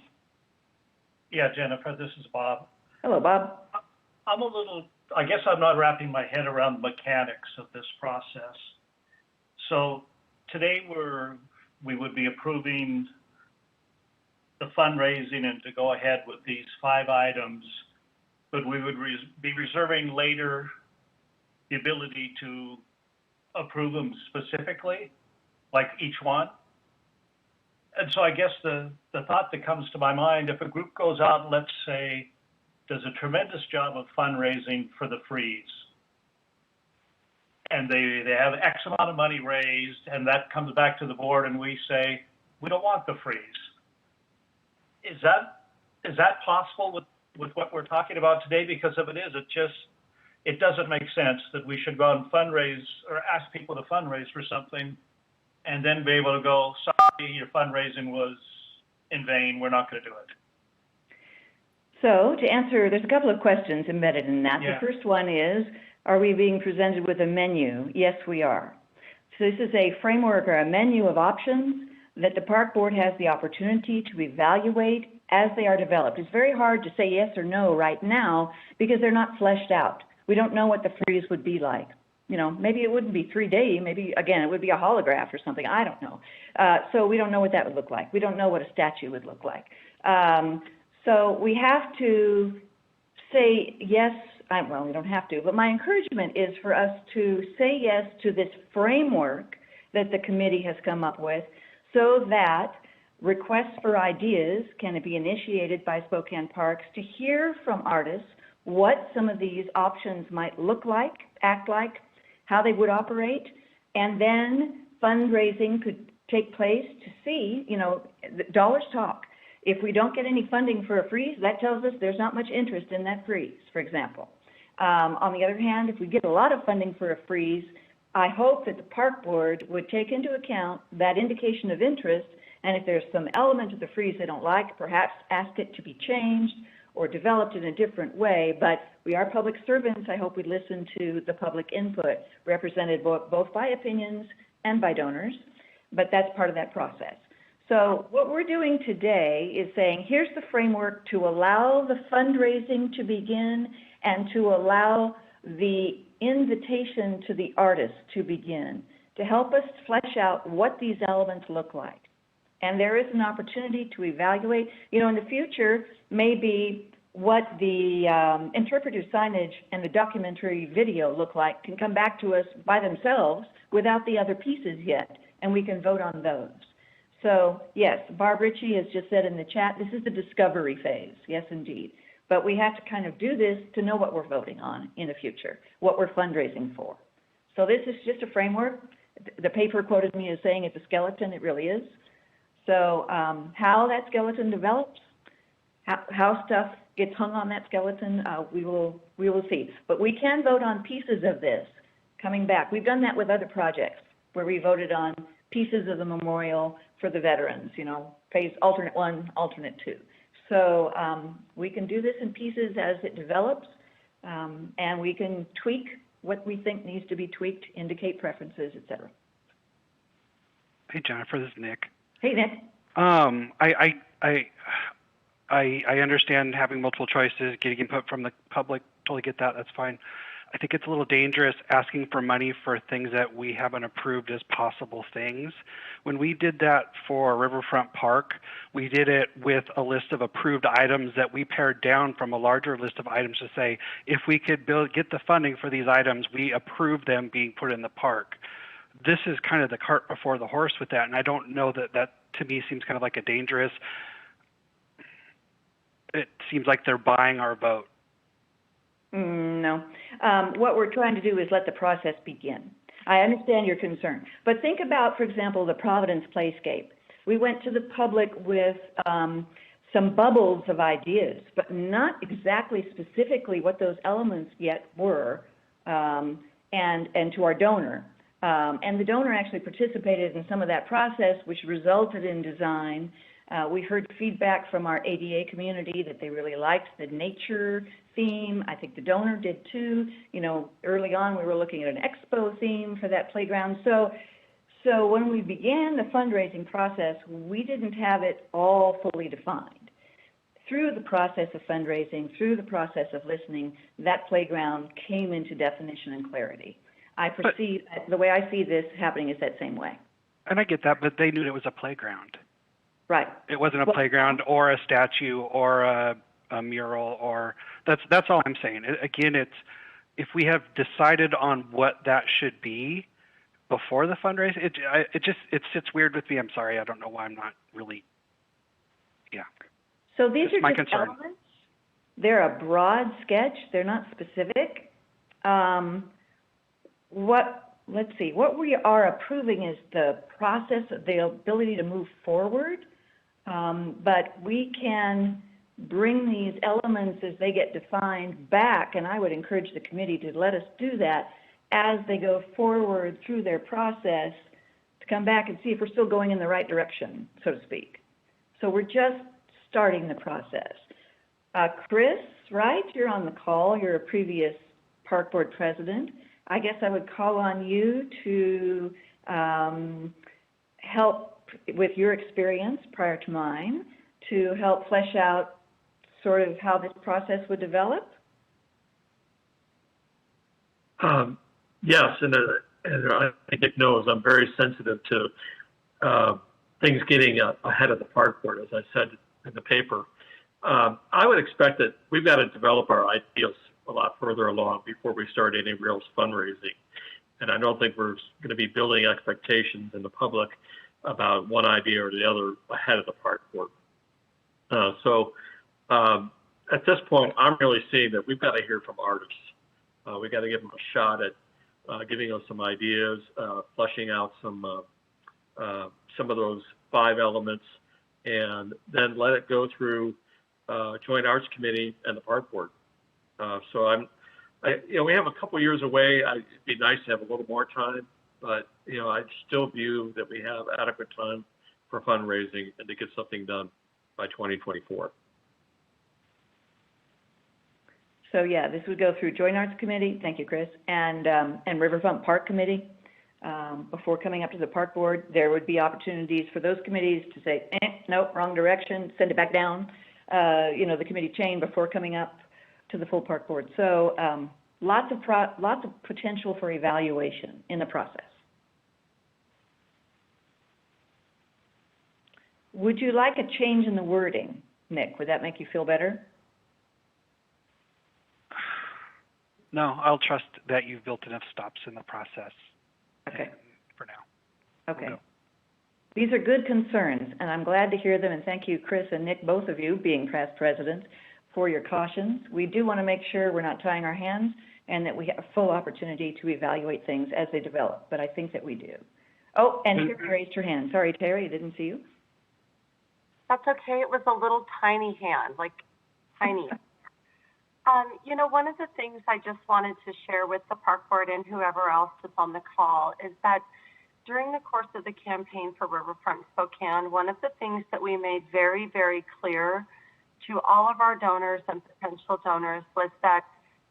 Yeah, Jennifer, this is Bob. Hello, Bob. I guess I'm not wrapping my head around the mechanics of this process. So today we would be approving the fundraising and to go ahead with these 5 items, but we would be reserving later the ability to approve them specifically, like each one? And so I guess the thought that comes to my mind, if a group goes out and let's say does a tremendous job of fundraising for the freeze, and they have X amount of money raised, and that comes back to the board, and we say we don't want the freeze. Is that possible with what we're talking about today? Because if it is, it doesn't make sense that we should go out and fundraise or ask people to fundraise for something, and then be able to go, sorry, your fundraising was in vain. We're not going to do it. So to answer, there's a couple of questions embedded in that. Yeah. The first one is, are we being presented with a menu? Yes, we are. So this is a framework or a menu of options that the park board has the opportunity to evaluate as they are developed. It's very hard to say yes or no right now because they're not fleshed out. We don't know what the freeze would be like. You know, maybe it wouldn't be 3D, maybe, again, it would be a holograph or something, I don't know. So we don't know what that would look like. We don't know what a statue would look like. So we have to say yes, well, we don't have to, but my encouragement is for us to say yes to this framework that the committee has come up with so that requests for ideas can be initiated by Spokane Parks to hear from artists what some of these options might look like, act like, how they would operate, and then fundraising could take place to see, you know, the dollars talk. If we don't get any funding for a freeze, that tells us there's not much interest in that freeze, for example. On the other hand, if we get a lot of funding for a freeze, I hope that the park board would take into account that indication of interest, and if there's some element of the freeze they don't like, perhaps ask it to be changed or developed in a different way. But we are public servants. I hope we listen to the public input represented both by opinions and by donors, but that's part of that process. So what we're doing today is saying, here's the framework to allow the fundraising to begin and to allow the invitation to the artists to begin, to help us flesh out what these elements look like. And there is an opportunity to evaluate, you know, in the future, maybe what the interpretive signage and the documentary video look like can come back to us by themselves without the other pieces yet, and we can vote on those. So, yes, Barb Ritchie has just said in the chat, this is the discovery phase. Yes, indeed. But we have to kind of do this to know what we're voting on in the future, what we're fundraising for. So this is just a framework. The paper quoted me as saying it's a skeleton. It really is. So how that skeleton develops, how stuff gets hung on that skeleton, we will see. But we can vote on pieces of this coming back. We've done that with other projects where we voted on pieces of the memorial for the veterans, you know, phase alternate 1, alternate 2. So we can do this in pieces as it develops, and we can tweak what we think needs to be tweaked, indicate preferences, et cetera. Hey, Jennifer, this is Nick. Hey, Nick. I understand having multiple choices, getting input from the public. Totally get that. That's fine. I think it's a little dangerous asking for money for things that we haven't approved as possible things. When we did that for Riverfront Park, we did it with a list of approved items that we pared down from a larger list of items to say, if we could get the funding for these items, we approve them being put in the park. This is kind of the cart before the horse with that, and I don't know that to me seems kind of like a dangerous, it seems like they're buying our vote. No. What we're trying to do is let the process begin. I understand your concern. But think about, for example, the Providence Playscape. We went to the public with some bubbles of ideas, but not exactly specifically what those elements yet were, and to our donor. And the donor actually participated in some of that process, which resulted in design. We heard feedback from our ADA community that they really liked the nature theme. I think the donor did too. You know, early on we were looking at an expo theme for that playground. So when we began the fundraising process, we didn't have it all fully defined. Through the process of fundraising, through the process of listening, that playground came into definition and clarity. I perceive, the way I see this happening is that same way. And I get that, but they knew it was a playground. Right. It wasn't a playground or a statue or a mural, or that's all I'm saying. Again, it's if we have decided on what that should be, before the fundraise. It sits weird with me. I'm sorry. I don't know why I'm not really. Yeah. So these That's my are just concern. elements. They're a broad sketch. They're not specific. What we are approving is the process, the ability to move forward. But we can bring these elements as they get defined back, and I would encourage the committee to let us do that as they go forward through their process, to come back and see if we're still going in the right direction, so to speak. So we're just starting the process. Chris, right, you're on the call. You're a previous park board president. I guess I would call on you to help with your experience prior to mine to help flesh out sort of how this process would develop. Yes, and I think Nick knows I'm very sensitive to things getting ahead of the park board, as I said in the paper. I would expect that we've got to develop our ideas a lot further along before we start any real fundraising. And I don't think we're going to be building expectations in the public about one idea or the other ahead of the park board. So at this point, I'm really seeing that we've got to hear from artists. We've got to give them a shot at giving us some ideas, fleshing out some of those 5 elements, and then let it go through Joint Arts Committee and the park board. So we have a couple years away. It'd be nice to have a little more time, but I still view that we have adequate time for fundraising and to get something done by 2024. So yeah, this would go through Joint Arts Committee, thank you, Chris, and Riverfront Park Committee. Before coming up to the park board, there would be opportunities for those committees to say, nope, wrong direction, send it back down, the committee chain before coming up to the full park board. So lots of potential for evaluation in the process. Would you like a change in the wording, Nick? Would that make you feel better? No, I'll trust that you've built enough stops in the process. Okay. For now. Okay. We'll go. These are good concerns, and I'm glad to hear them, and thank you, Chris and Nick, both of you, being past presidents, for your cautions. We do want to make sure we're not tying our hands and that we have full opportunity to evaluate things as they develop, but I think that we do. Oh, and Terry raised her hand. Sorry, Terry, I didn't see you. That's okay. It was a little tiny hand, like tiny. One of the things I just wanted to share with the park board and whoever else is on the call is that during the course of the campaign for Riverfront Spokane, one of the things that we made very, very clear to all of our donors and potential donors was that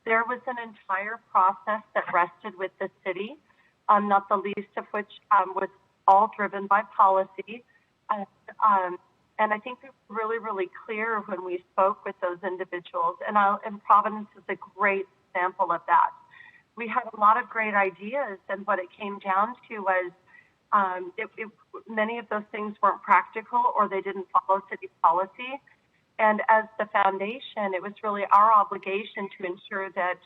there was an entire process that rested with the city, not the least of which was all driven by policy. And I think it was really, really clear when we spoke with those individuals, and Providence is a great example of that. We had a lot of great ideas, and what it came down to was many of those things weren't practical or they didn't follow city policy. And as the foundation, it was really our obligation to ensure that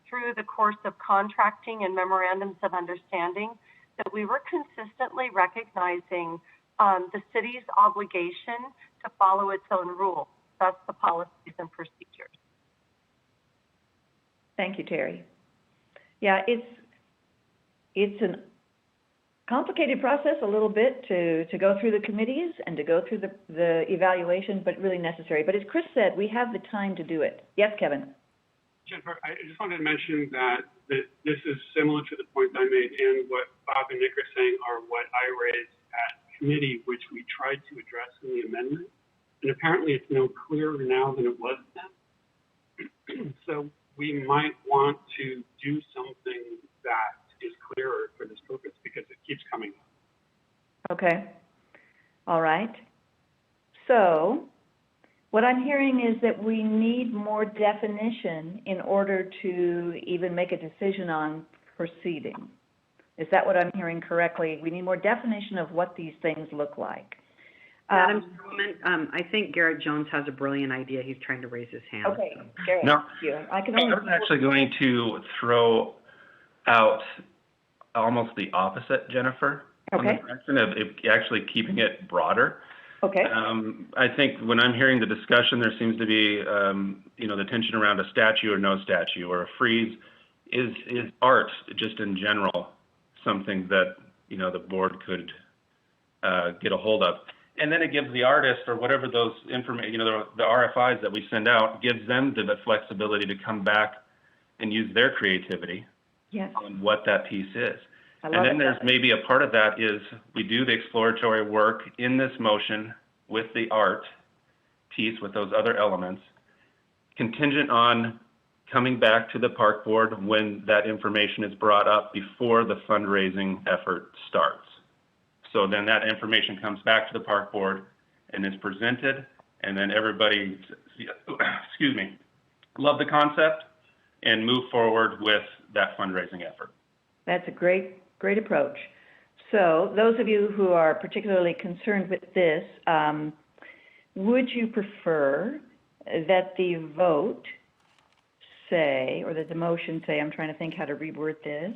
through the course of contracting and memorandums of understanding, that we were consistently recognizing the city's obligation to follow its own rules, thus the policies and procedures. Thank you, Terry. Yeah, it's a complicated process a little bit to go through the committees and to go through the evaluation, but really necessary. But as Chris said, we have the time to do it. Yes, Kevin? Jennifer, I just wanted to mention that this is similar to the points I made and what Bob and Nick are saying are what I raised at committee, which we tried to address in the amendment. And apparently it's no clearer now than it was then. So we might want to do something that is clearer for this purpose because it keeps coming up. Okay. All right. So what I'm hearing is that we need more definition in order to even make a decision on proceeding. Is that what I'm hearing correctly? We need more definition of what these things look like. Madam Chairwoman, I think Garrett Jones has a brilliant idea. He's trying to raise his hand. Okay, Garrett, No. thank you. I was actually going to throw out almost the opposite, Jennifer. Okay. On the direction of actually keeping it broader. Okay. I think when I'm hearing the discussion, there seems to be, the tension around a statue or no statue or a frieze. Is art just in general something that, the board could get a hold of? And then it gives the artist or whatever those information, the RFIs that we send out, gives them the flexibility to come back and use their creativity on what that piece is. And then there's maybe a part of that is we do the exploratory work in this motion with the art piece, with those other elements, contingent on coming back to the park board when that information is brought up before the fundraising effort starts. So then that information comes back to the park board and is presented, and then everybody, love the concept and move forward with that fundraising effort. That's a great approach. So those of you who are particularly concerned with this, would you prefer that the vote say, or that the motion say, I'm trying to think how to reword this,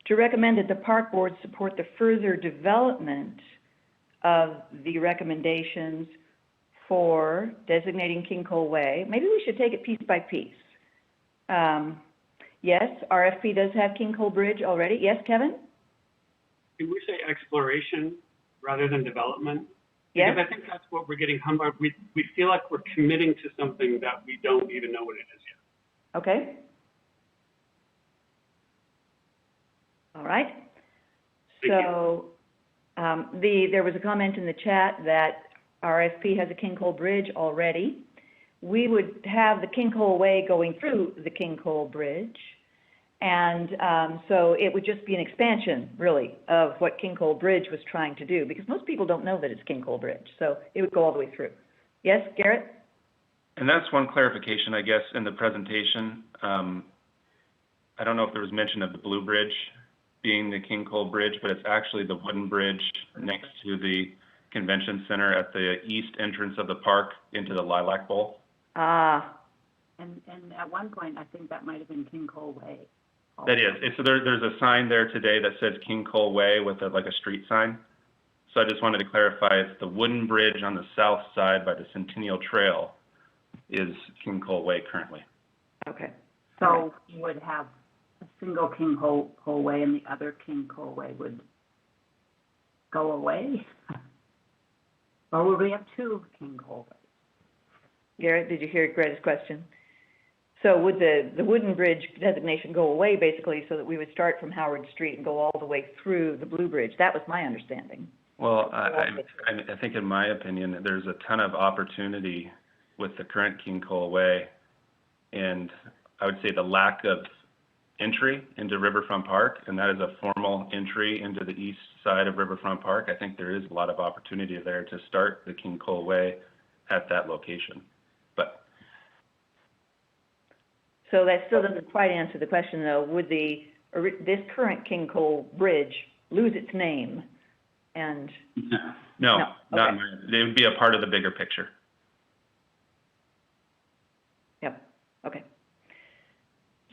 to recommend that the park board support the further development of the recommendations for designating King Cole Way? Maybe we should take it piece by piece. Yes, RFP does have King Cole Bridge already. Yes, Kevin? Can we say exploration rather than development? Yes. Because I think that's what we're getting hung up. We feel like we're committing to something that we don't even know what it is yet. Okay. All right. So there was a comment in the chat that RFP has a King Cole Bridge already. We would have the King Cole Way going through the King Cole Bridge. And so it would just be an expansion, really, of what King Cole Bridge was trying to do, because most people don't know that it's King Cole Bridge. So it would go all the way through. Yes, Garrett? And that's one clarification, I guess, in the presentation. I don't know if there was mention of the Blue Bridge being the King Cole Bridge, but it's actually the wooden bridge next to the convention center at the east entrance of the park into the Lilac Bowl. And at one point, I think that might have been King Cole Way. That is. So there's a sign there today that says King Cole Way with like a street sign. So I just wanted to clarify, it's the wooden bridge on the south side by the Centennial Trail is King Cole Way currently. Okay. So you would have a single King Cole Way and the other King Cole Way would go away? Or would we have two King Cole Ways? Garrett, did you hear Greta's question? So would the wooden bridge designation go away, basically, so that we would start from Howard Street and go all the way through the Blue Bridge? That was my understanding. Well, I think in my opinion, there's a ton of opportunity with the current King Cole Way. And I would say the lack of entry into Riverfront Park, and that is a formal entry into the east side of Riverfront Park. I think there is a lot of opportunity there to start the King Cole Way at that location. So that still doesn't quite answer the question, though. Would this current King Cole Bridge lose its name? And no, okay. It would be a part of the bigger picture. Yep. Okay.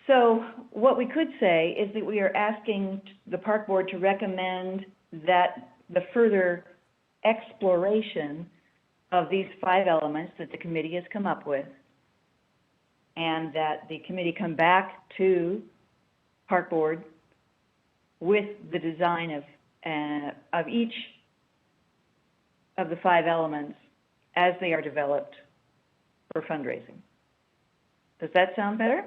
So what we could say is that we are asking the park board to recommend that the further exploration of these 5 elements that the committee has come up with, and that the committee come back to park board with the design of each of the 5 elements as they are developed for fundraising. Does that sound better?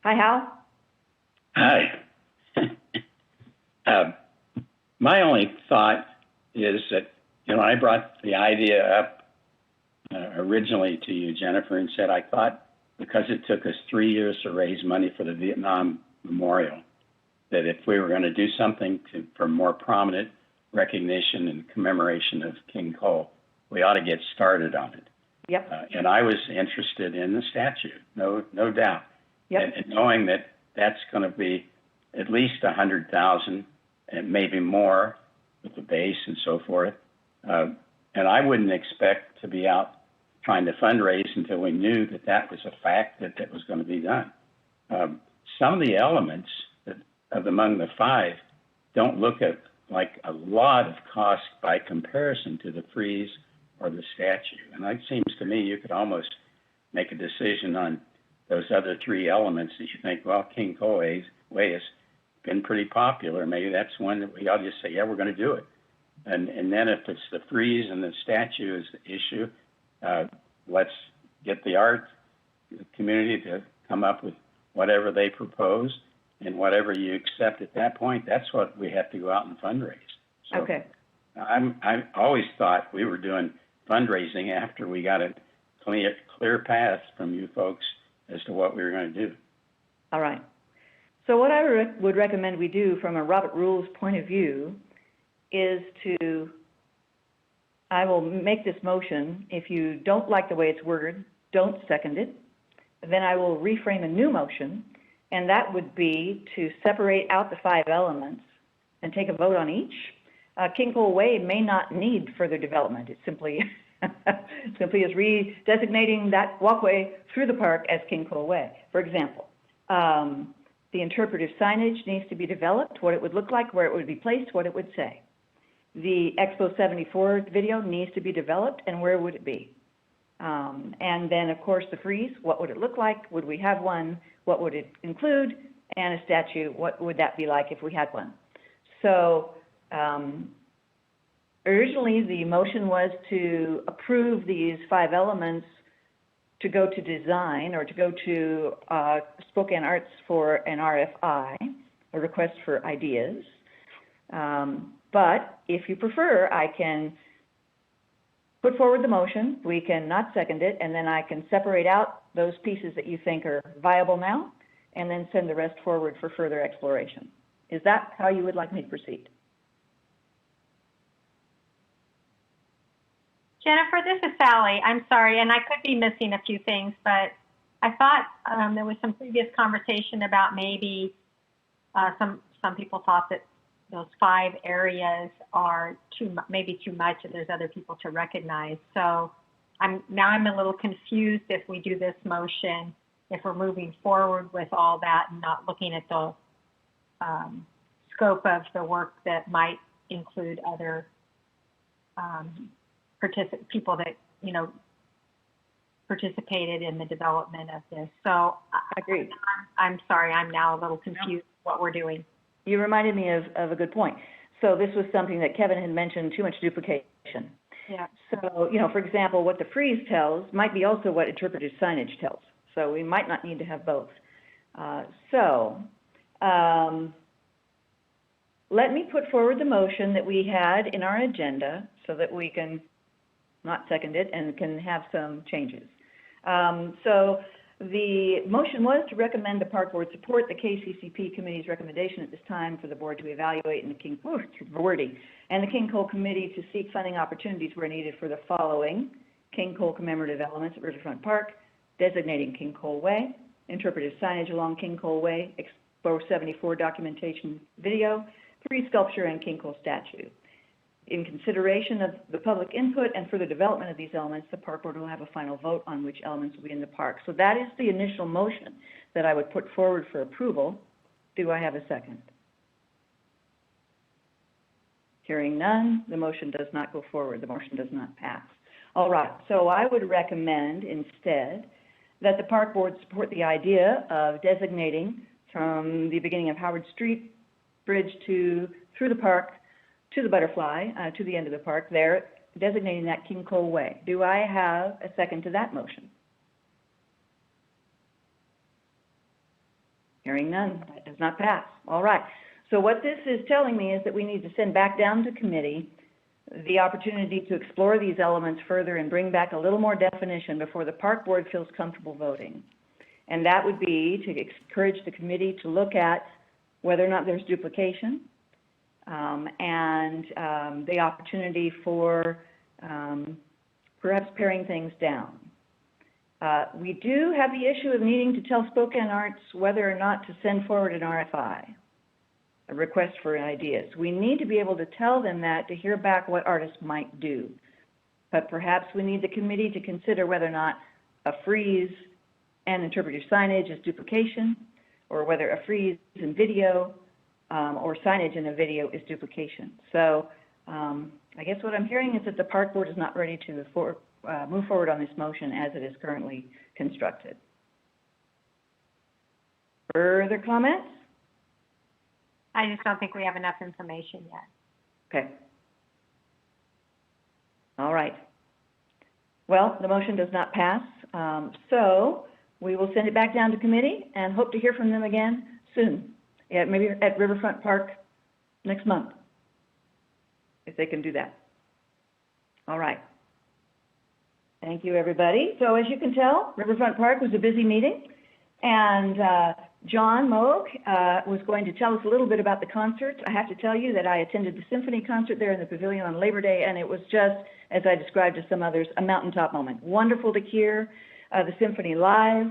Hi, Hal. Hi. My only thought is that, I brought the idea up originally to you, Jennifer, and said I thought because it took us 3 years to raise money for the Vietnam Memorial, that if we were going to do something for more prominent recognition and commemoration of King Cole, we ought to get started on it. Yep. And I was interested in the statue, no doubt. Yep. And knowing that that's going to be at least 100,000 and maybe more with the base and so forth. And I wouldn't expect to be out trying to fundraise until we knew that that was a fact that was going to be done. Some of the elements of among the 5 don't look at like a lot of cost by comparison to the freeze or the statue. And it seems to me you could almost make a decision on those other 3 elements that you think, well, King Cole Way has been pretty popular. Maybe that's one that we ought to just say, yeah, we're going to do it. And then if it's the freeze and the statue is the issue, let's get the art community to come up with whatever they propose, and whatever you accept at that point, that's what we have to go out and fundraise. So Okay. I always thought we were doing fundraising after we got a clear path from you folks as to what we were going to do. All right. So what I would recommend we do from a Robert Rules point of view is I will make this motion. If you don't like the way it's worded, don't second it. Then I will reframe a new motion, and that would be to separate out the 5 elements and take a vote on each. King Cole Way may not need further development. It simply is redesignating that walkway through the park as King Cole Way. For example, the interpretive signage needs to be developed, what it would look like, where it would be placed, what it would say. The Expo 74 video needs to be developed, and where would it be? And then, of course, the freeze, what would it look like? Would we have one? What would it include? And a statue, what would that be like if we had one? So originally, the motion was to approve these 5 elements to go to design or to go to Spokane Arts for an RFI, a request for ideas. But if you prefer, I can put forward the motion, we can not second it, and then I can separate out those pieces that you think are viable now, and then send the rest forward for further exploration. Is that how you would like me to proceed? Jennifer, this is Sally. I'm sorry, and I could be missing a few things, but I thought there was some previous conversation about maybe some people thought that those 5 areas are maybe too much, and there's other people to recognize. So I'm a little confused if we do this motion, if we're moving forward with all that and not looking at the scope of the work that might include other people that, participated in the development of this. So Agreed. I'm sorry, I'm now a little confused what we're doing. You reminded me of a good point. So this was something that Kevin had mentioned, too much duplication. Yeah. So, for example, what the freeze tells might be also what interpretive signage tells. So we might not need to have both. Let me put forward the motion that we had in our agenda so that we can not second it and can have some changes. So the motion was to recommend the Park Board support the KCCP Committee's recommendation at this time for the Board to evaluate and the King Cole Committee to seek funding opportunities where needed for the following: King Cole commemorative elements at Riverfront Park, designating King Cole Way, interpretive signage along King Cole Way, Expo 74 documentation video, freeze sculpture, and King Cole statue. In consideration of the public input and further development of these elements, the Park Board will have a final vote on which elements will be in the park. So that is the initial motion that I would put forward for approval. Do I have a second? Hearing none, the motion does not go forward. The motion does not pass. All right, so I would recommend instead that the Park Board support the idea of designating from the beginning of Howard Street Bridge through the park to the Butterfly, to the end of the park there, designating that King Cole Way. Do I have a second to that motion? Hearing none, that does not pass. All right. So what this is telling me is that we need to send back down to committee the opportunity to explore these elements further and bring back a little more definition before the Park Board feels comfortable voting. And that would be to encourage the committee to look at whether or not there's duplication, and the opportunity for perhaps paring things down. We do have the issue of needing to tell Spokane Arts whether or not to send forward an RFI, a request for ideas. We need to be able to tell them that to hear back what artists might do. but perhaps we need the committee to consider whether or not a freeze and interpretive signage is duplication, or whether a freeze in video or signage in a video is duplication. So I guess what I'm hearing is that the park board is not ready to move forward on this motion as it is currently constructed. Further comments? I just don't think we have enough information yet. Okay. All right. Well, the motion does not pass, so we will send it back down to committee and hope to hear from them again soon. Yeah, maybe at Riverfront Park next month, if they can do that. All right. Thank you, everybody. So as you can tell, Riverfront Park was a busy meeting, and John Moog was going to tell us a little bit about the concerts. I have to tell you that I attended the symphony concert there in the pavilion on Labor Day, and it was just, as I described to some others, a mountaintop moment. Wonderful to hear the symphony live,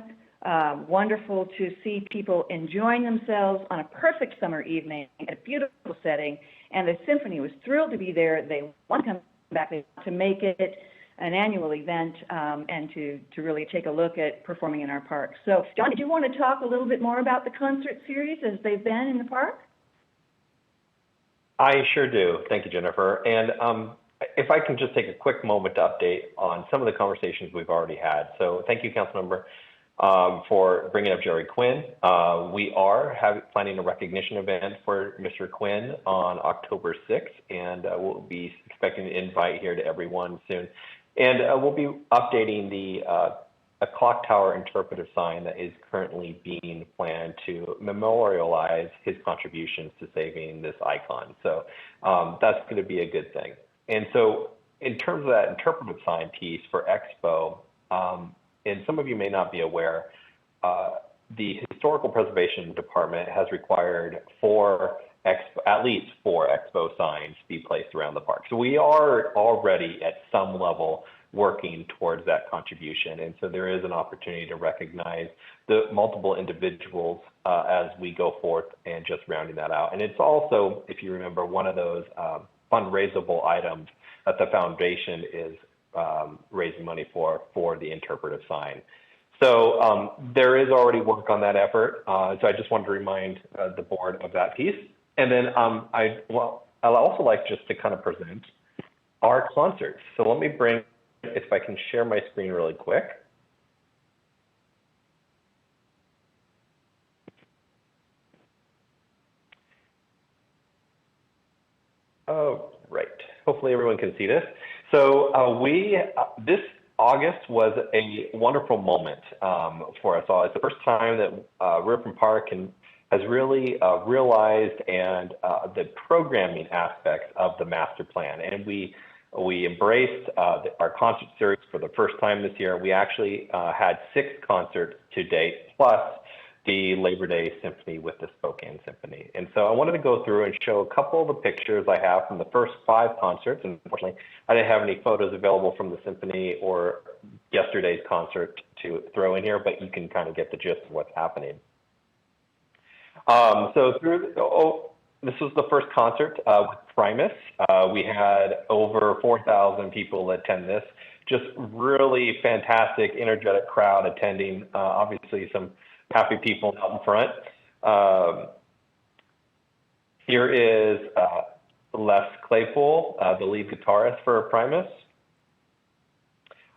wonderful to see people enjoying themselves on a perfect summer evening at a beautiful setting, and the symphony was thrilled to be there. They want to come back to make it an annual event and to really take a look at performing in our park. So, John, did you want to talk a little bit more about the concert series as they've been in the park? I sure do. Thank you, Jennifer. And if I can just take a quick moment to update on some of the conversations we've already had. So thank you, Councilmember, for bringing up Jerry Quinn. We are planning a recognition event for Mr. Quinn on October 6th, and we'll be expecting an invite here to everyone soon. And we'll be updating a clock tower interpretive sign that is currently being planned to memorialize his contributions to saving this icon. So that's going to be a good thing. And so in terms of that interpretive sign piece for Expo, and some of you may not be aware, the Historical Preservation Department has required at least four Expo signs be placed around the park. So we are already at some level working towards that contribution. And so there is an opportunity to recognize the multiple individuals as we go forth and just rounding that out. And it's also, if you remember, one of those fundraisable items that the foundation is raising money for the interpretive sign. So there is already work on that effort. So I just wanted to remind the board of that piece. And then I'd also like just to kind of present our concerts. So let me bring, if I can share my screen really quick. Oh, right. Hopefully everyone can see this. So this August was a wonderful moment for us all. It's the first time that Riverfront Park has really realized and the programming aspects of the master plan. And we embraced our concert series for the first time this year. We actually had 6 concerts to date, plus the Labor Day Symphony with the Spokane Symphony. And so I wanted to go through and show a couple of the pictures I have from the first 5 concerts. And unfortunately, I didn't have any photos available from the symphony or yesterday's concert to throw in here, but you can kind of get the gist of what's happening. This was the first concert with Primus. We had over 4,000 people attend this. Just really fantastic, energetic crowd attending. Obviously, some happy people out in front. Here is Les Claypool, the lead guitarist for Primus.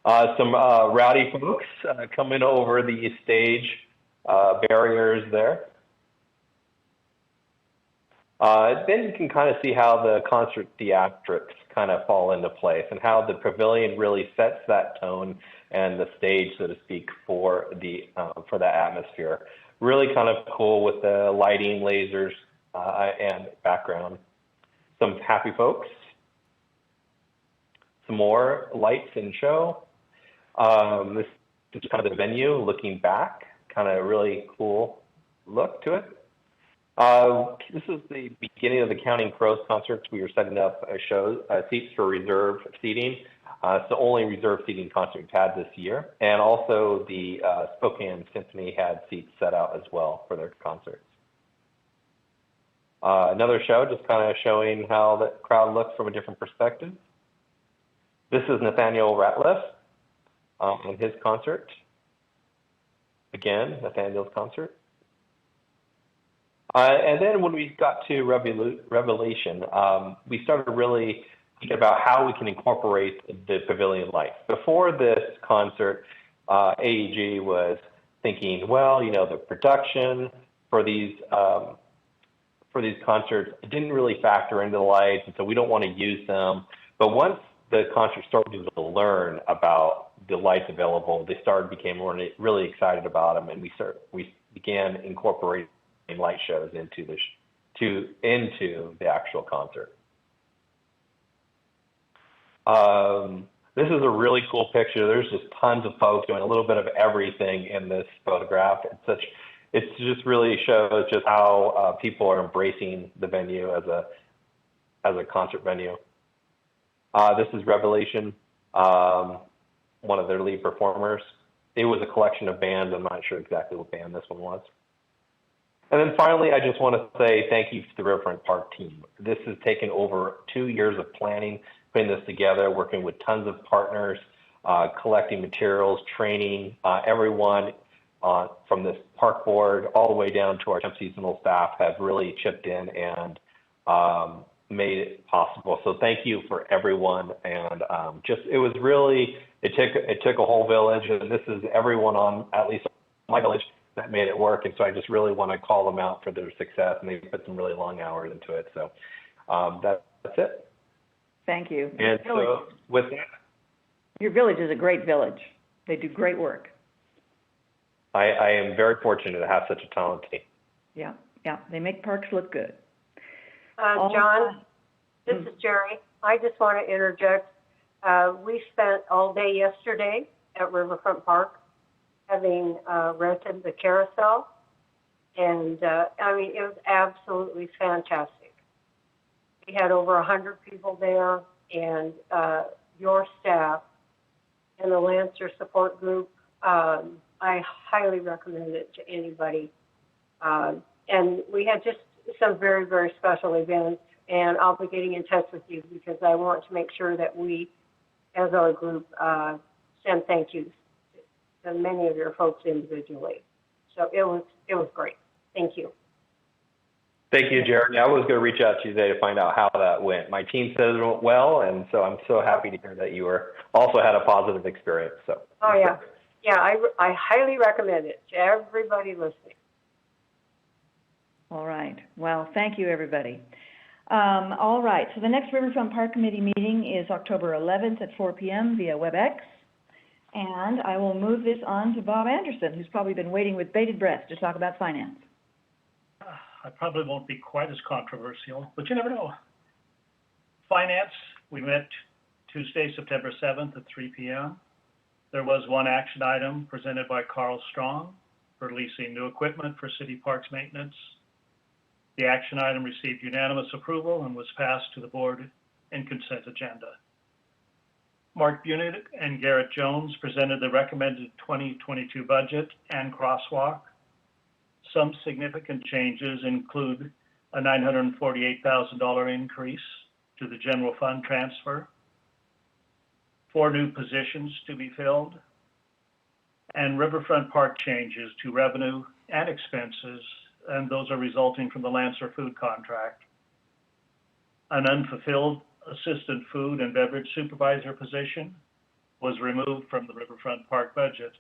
Some rowdy folks coming over the stage barriers there. Then you can kind of see how the concert theatrics kind of fall into place and how the pavilion really sets that tone and the stage, so to speak, for that atmosphere. Really kind of cool with the lighting, lasers, and background. Some happy folks. Some more lights and show. This is kind of the venue looking back. Kind of really cool look to it. This is the beginning of the Counting Crows concerts. We were setting up seats for reserve seating. It's the only reserve seating concert we've had this year. And also the Spokane Symphony had seats set out as well for their concerts. Another show just kind of showing how the crowd looks from a different perspective. This is Nathaniel Ratliff and his concert. Again, Nathaniel's concert. And then when we got to Revelation, we started really thinking about how we can incorporate the pavilion life. Before this concert, AEG was thinking, well, you know, the production for these concerts didn't really factor into the lights, and so we don't want to use them. But once the concert started to learn about the lights available, they became really excited about them, and we began incorporating light shows into the actual concert. This is a really cool picture. There's just tons of folks doing a little bit of everything in this photograph. It just really shows just how people are embracing the venue as a concert venue. This is Revelation, one of their lead performers. It was a collection of bands. I'm not sure exactly what band this one was. And then finally, I just want to say thank you to the Riverfront Park team. This has taken over 2 years of planning, putting this together, working with tons of partners, collecting materials, training, everyone from this park board all the way down to our temp seasonal staff have really chipped in and made it possible. So thank you for everyone. And it took a whole village, and this is everyone on at least my village that made it work. And so I just really want to call them out for their success, and they put some really long hours into it. So that's it. Thank you. And so with that, your village is a great village. They do great work. I am very fortunate to have such a talented team. Yeah. They make parks look good. John, this is Jerry. I just want to interject. We spent all day yesterday at Riverfront Park having rented the carousel. And, it was absolutely fantastic. We had over 100 people there, and your staff and the Lancer support group, I highly recommend it to anybody. And we had just some very, very special events, and I'll be getting in touch with you because I want to make sure that we, as our group, send thank yous to many of your folks individually. So it was great. Thank you. Thank you, Jeremy. I was going to reach out to you today to find out how that went. My team says it went well, and so I'm so happy to hear that you also had a positive experience. So. Oh, yeah. Yeah, I highly recommend it to everybody listening. All right. Well, thank you, everybody. All right. So the next Riverfront Park Committee meeting is October 11th at 4 p.m. via WebEx. And I will move this on to Bob Anderson, who's probably been waiting with bated breath to talk about finance. I probably won't be quite as controversial, but you never know. Finance, we met Tuesday, September 7th at 3 p.m. There was one action item presented by Carl Strong for leasing new equipment for city parks maintenance. The action item received unanimous approval and was passed to the board in consent agenda. Mark Bunick and Garrett Jones presented the recommended 2022 budget and crosswalk. Some significant changes include a $948,000 increase to the general fund transfer, 4 new positions to be filled, and Riverfront Park changes to revenue and expenses, and those are resulting from the Lancer food contract. An unfulfilled assistant food and beverage supervisor position was removed from the Riverfront Park budget.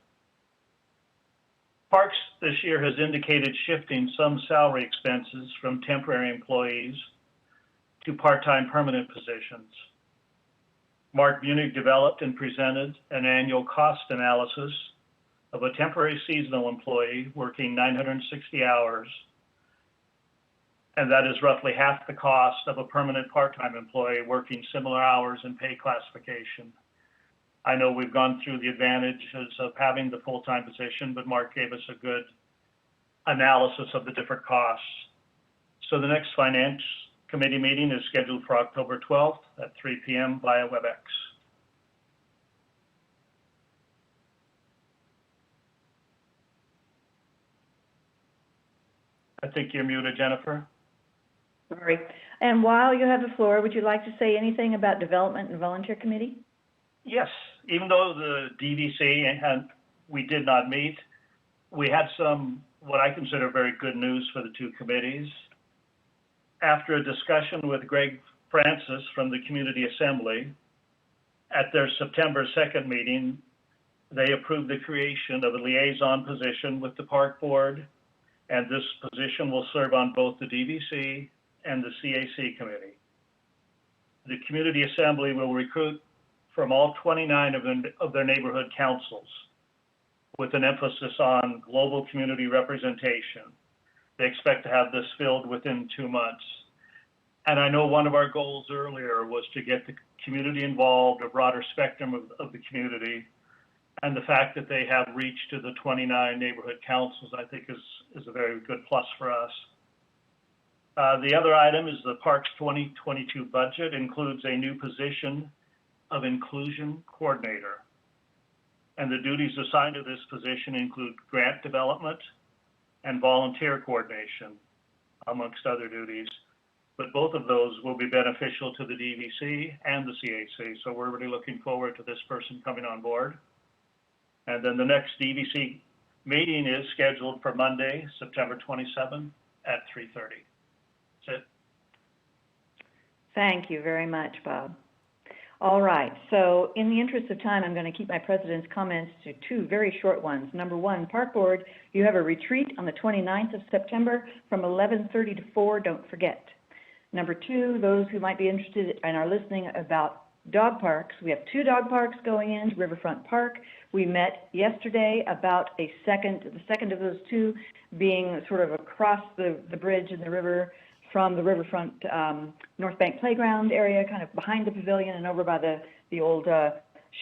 Parks this year has indicated shifting some salary expenses from temporary employees to part-time permanent positions. Mark Bunick developed and presented an annual cost analysis of a temporary seasonal employee working 960 hours, and that is roughly half the cost of a permanent part-time employee working similar hours and pay classification. I know we've gone through the advantages of having the full-time position, but Mark gave us a good analysis of the different costs. So the next Finance Committee meeting is scheduled for October 12th at 3 p.m. via WebEx. I think you're muted, Jennifer. Sorry. And while you have the floor, would you like to say anything about Development and Volunteer Committee? Yes, even though the DVC and we did not meet, we had some, what I consider very good news for the two committees. After a discussion with Greg Francis from the Community Assembly, at their September 2nd meeting, they approved the creation of a liaison position with the Park Board, and this position will serve on both the DVC and the CAC committee. The Community Assembly will recruit from all 29 of their neighborhood councils, with an emphasis on global community representation. They expect to have this filled within 2 months. And I know one of our goals earlier was to get the community involved, a broader spectrum of the community. And the fact that they have reached to the 29 neighborhood councils, I think is a very good plus for us. The other item is the Parks 2022 budget includes a new position of inclusion coordinator. And the duties assigned to this position include grant development and volunteer coordination, amongst other duties. But both of those will be beneficial to the DVC and the CAC. So we're really looking forward to this person coming on board. And then the next DVC meeting is scheduled for Monday, September 27 at 3:30. That's it. Thank you very much, Bob. All right, so in the interest of time, I'm going to keep my president's comments to 2 very short ones. Number 1, Park Board, you have a retreat on the 29th of September from 11:30 to 4, don't forget. Number 2, those who might be interested and are listening about dog parks, we have 2 dog parks going into Riverfront Park. We met yesterday about the second of those 2 being sort of across the bridge in the river from the Riverfront North Bank Playground area, kind of behind the pavilion and over by the old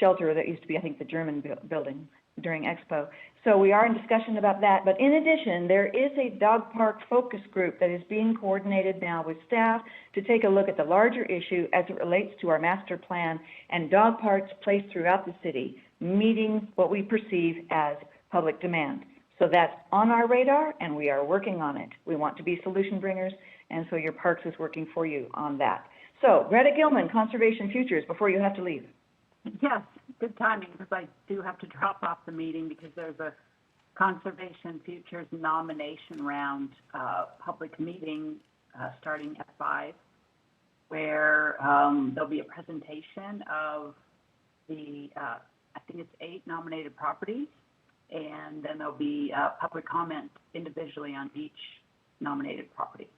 shelter that used to be, I think, the German building during Expo. So we are in discussion about that. But in addition, there is a dog park focus group that is being coordinated now with staff to take a look at the larger issue as it relates to our master plan and dog parks placed throughout the city, meeting what we perceive as public demand. So that's on our radar, and we are working on it. We want to be solution bringers, and so your parks is working for you on that. So, Greta Gilman, Conservation Futures, before you have to leave. Yes, good timing, because I do have to drop off the meeting because there's a Conservation Futures nomination round public meeting starting at 5, where there'll be a presentation of the, I think it's 8 nominated properties, and then there'll be public comment individually on each nominated property.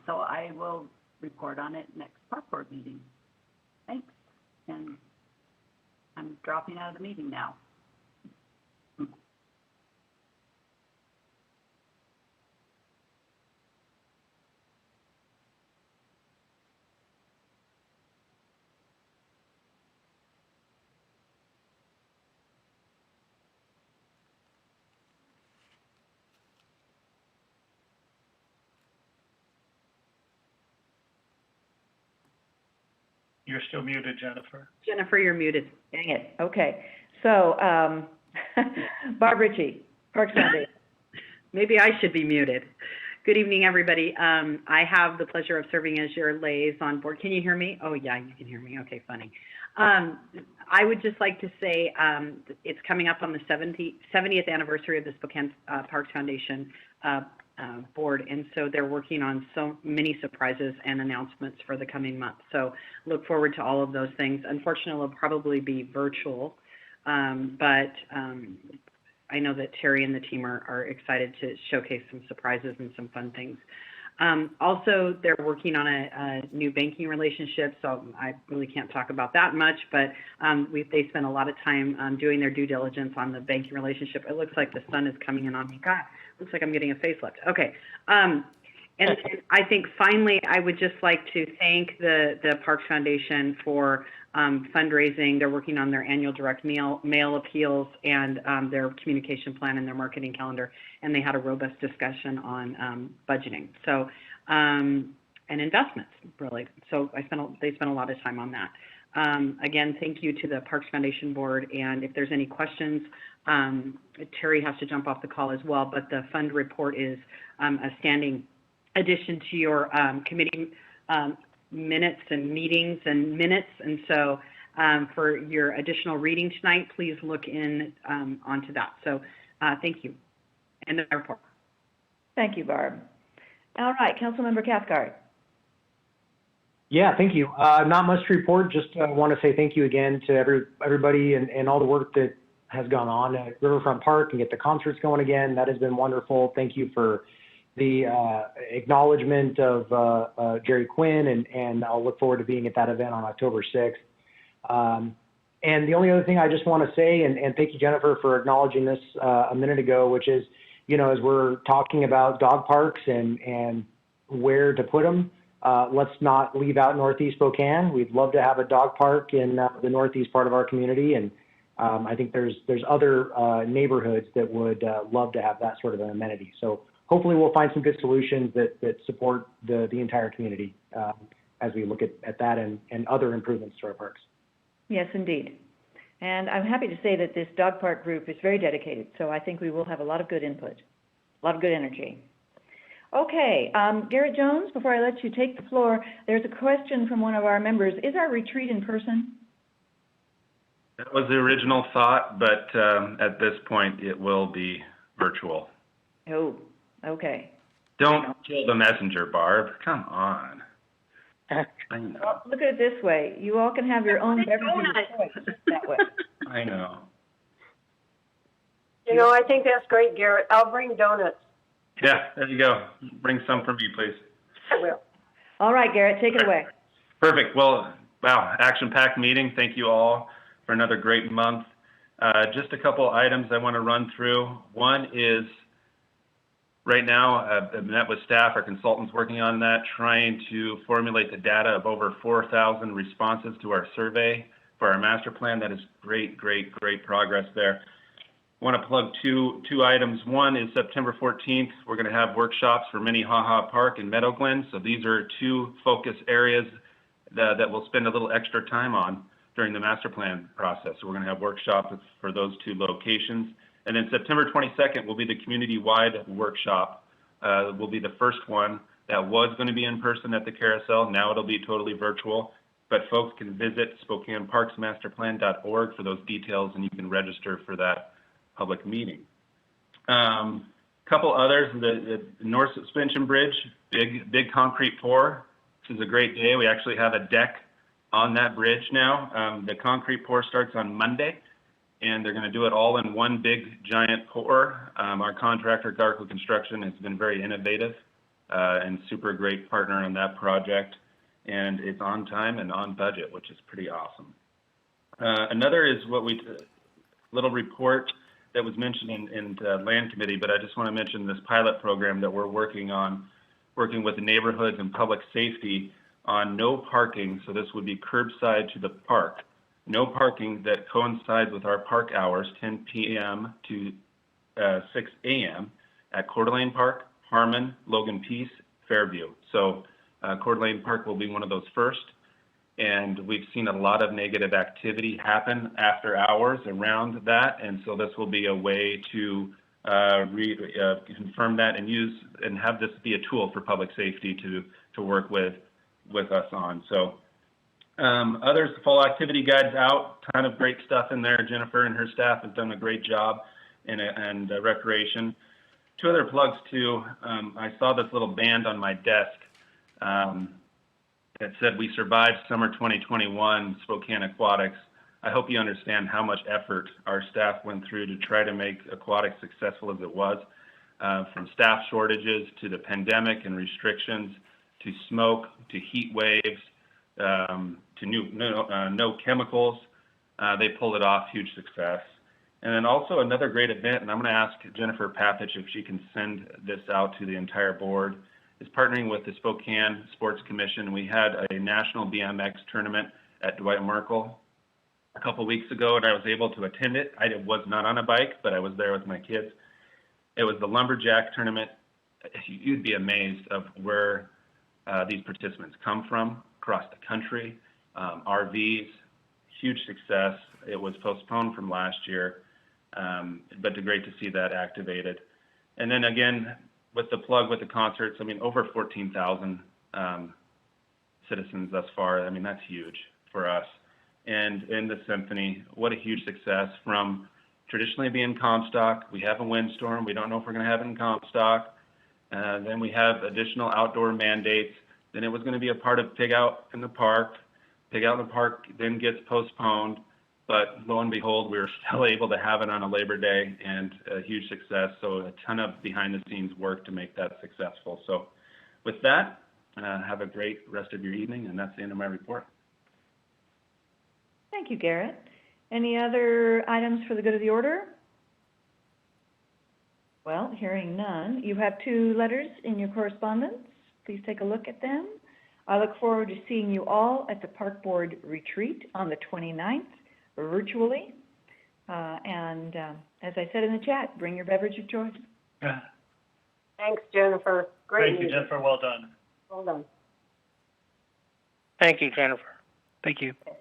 So I will report on it next Park Board meeting. Thanks. And I'm dropping out of the meeting now. You're still muted, Jennifer. Jennifer, you're muted. Dang it. Okay. So, Barb Ritchie, Parks Foundation. Maybe I should be muted. Good evening, everybody. I have the pleasure of serving as your liaison board. Can you hear me? Oh, yeah, you can hear me. Okay, funny. I would just like to say it's coming up on the 70th anniversary of the Spokane Parks Foundation board, and so they're working on so many surprises and announcements for the coming month. So look forward to all of those things. Unfortunately, it'll probably be virtual, but I know that Terry and the team are excited to showcase some surprises and some fun things. Also, they're working on a new banking relationship, so I really can't talk about that much, but they spent a lot of time doing their due diligence on the banking relationship. It looks like the sun is coming in on me. God, looks like I'm getting a facelift. Okay. And I think finally, I would just like to thank the Parks Foundation for fundraising. They're working on their annual direct mail appeals and their communication plan and their marketing calendar. And they had a robust discussion on budgeting. So, and investments, really. So they spent a lot of time on that. Again, thank you to the Parks Foundation Board. And if there's any questions, Terry has to jump off the call as well. But the fund report is a standing addition to your committee minutes and meetings and minutes. And so for your additional reading tonight, please look in onto that. So thank you. End of my report. Thank you, Barb. All right, Councilmember Cathcart. Yeah, thank you. Not much to report. Just want to say thank you again to everybody and all the work that has gone on at Riverfront Park and get the concerts going again. That has been wonderful. Thank you for the acknowledgement of Jerry Quinn, and I'll look forward to being at that event on October 6th. And the only other thing I just want to say, and thank you, Jennifer, for acknowledging this a minute ago, which is, you know, as we're talking about dog parks and where to put them, let's not leave out Northeast Spokane. We'd love to have a dog park in the northeast part of our community, and I think there's other neighborhoods that would love to have that sort of an amenity. So hopefully we'll find some good solutions that support the entire community as we look at that and other improvements to our parks. Yes, indeed. And I'm happy to say that this dog park group is very dedicated, so I think we will have a lot of good input, a lot of good energy. Okay, Garrett Jones, before I let you take the floor, there's a question from one of our members. Is our retreat in person? That was the original thought, but at this point, it will be virtual. Oh, okay. Don't kill the messenger, Barb. Come on. I know. Well, look at it this way. You all can have your own beverages of choice that way. I know. You know, I think that's great, Garrett. I'll bring donuts. Yeah, there you go. Bring some for me, please. I will. All right, Garrett, take it away. Perfect. Well, wow, action-packed meeting. Thank you all for another great month. Just a couple items I want to run through. One is, right now, I've met with staff, our consultants working on that, trying to formulate the data of over 4,000 responses to our survey for our master plan. That is great progress there. I want to plug two items. One is September 14th. We're going to have workshops for Minnehaha Park and Meadow Glen. So these are two focus areas that we'll spend a little extra time on during the master plan process. So we're going to have workshops for those two locations. And then September 22nd will be the community-wide workshop. Will be the first one that was going to be in person at the carousel. Now it'll be totally virtual. But folks can visit SpokaneParksMasterPlan.org for those details, and you can register for that public meeting. Couple others, the North Suspension Bridge, big concrete pour. This is a great day. We actually have a deck on that bridge now. The concrete pour starts on Monday, and they're going to do it all in one big giant pour. Our contractor, Garco Construction, has been very innovative and super great partner on that project, and it's on time and on budget, which is pretty awesome. Another is little report that was mentioned in Land Committee, but I just want to mention this pilot program that we're working on, working with the neighborhoods and public safety on no parking. So this would be curbside to the park. No parking that coincides with our park hours, 10 p.m. to 6 a.m. at Coeur d'Alene Park, Harmon, Logan Peace, Fairview. So Coeur d'Alene Park will be one of those first. And we've seen a lot of negative activity happen after hours around that. And so this will be a way to confirm that and have this be a tool for public safety to work with us on. So others, the fall activity guide's out, ton of great stuff in there. Jennifer and her staff have done a great job and recreation. Two other plugs too. I saw this little band on my desk that said, "We survived summer 2021, Spokane Aquatics." I hope you understand how much effort our staff went through to try to make aquatics successful as it was, from staff shortages to the pandemic and restrictions, to smoke, to heat waves, to no chemicals. They pulled it off, huge success. And then also another great event, and I'm going to ask Jennifer Papich if she can send this out to the entire board, is partnering with the Spokane Sports Commission. We had a national BMX tournament at Dwight Merkel a couple weeks ago, and I was able to attend it. I was not on a bike, but I was there with my kids. It was the Lumberjack tournament. You'd be amazed of where these participants come from across the country. RVs, huge success. It was postponed from last year, but great to see that activated. And then again, with the plug with the concerts, I mean, over 14,000 citizens thus far. I mean, that's huge for us. and the symphony. What a huge success from traditionally being Comstock. We have a windstorm. We don't know if we're going to have it in Comstock. Then we have additional outdoor mandates. Then it was going to be a part of Pig Out in the Park. Pig Out in the Park then gets postponed, but lo and behold, we were still able to have it on a Labor Day, and a huge success. So a ton of behind-the-scenes work to make that successful. So with that, have a great rest of your evening, and that's the end of my report. Thank you, Garrett. Any other items for the good of the order? Well, hearing none, you have 2 letters in your correspondence. Please take a look at them. I look forward to seeing you all at the Park Board retreat on the 29th, virtually. As I said in the chat, bring your beverage of choice. Thanks, Jennifer. Great Thank you, meeting. Jennifer. Well done. Well done. Thank you, Jennifer. Thank you. Okay.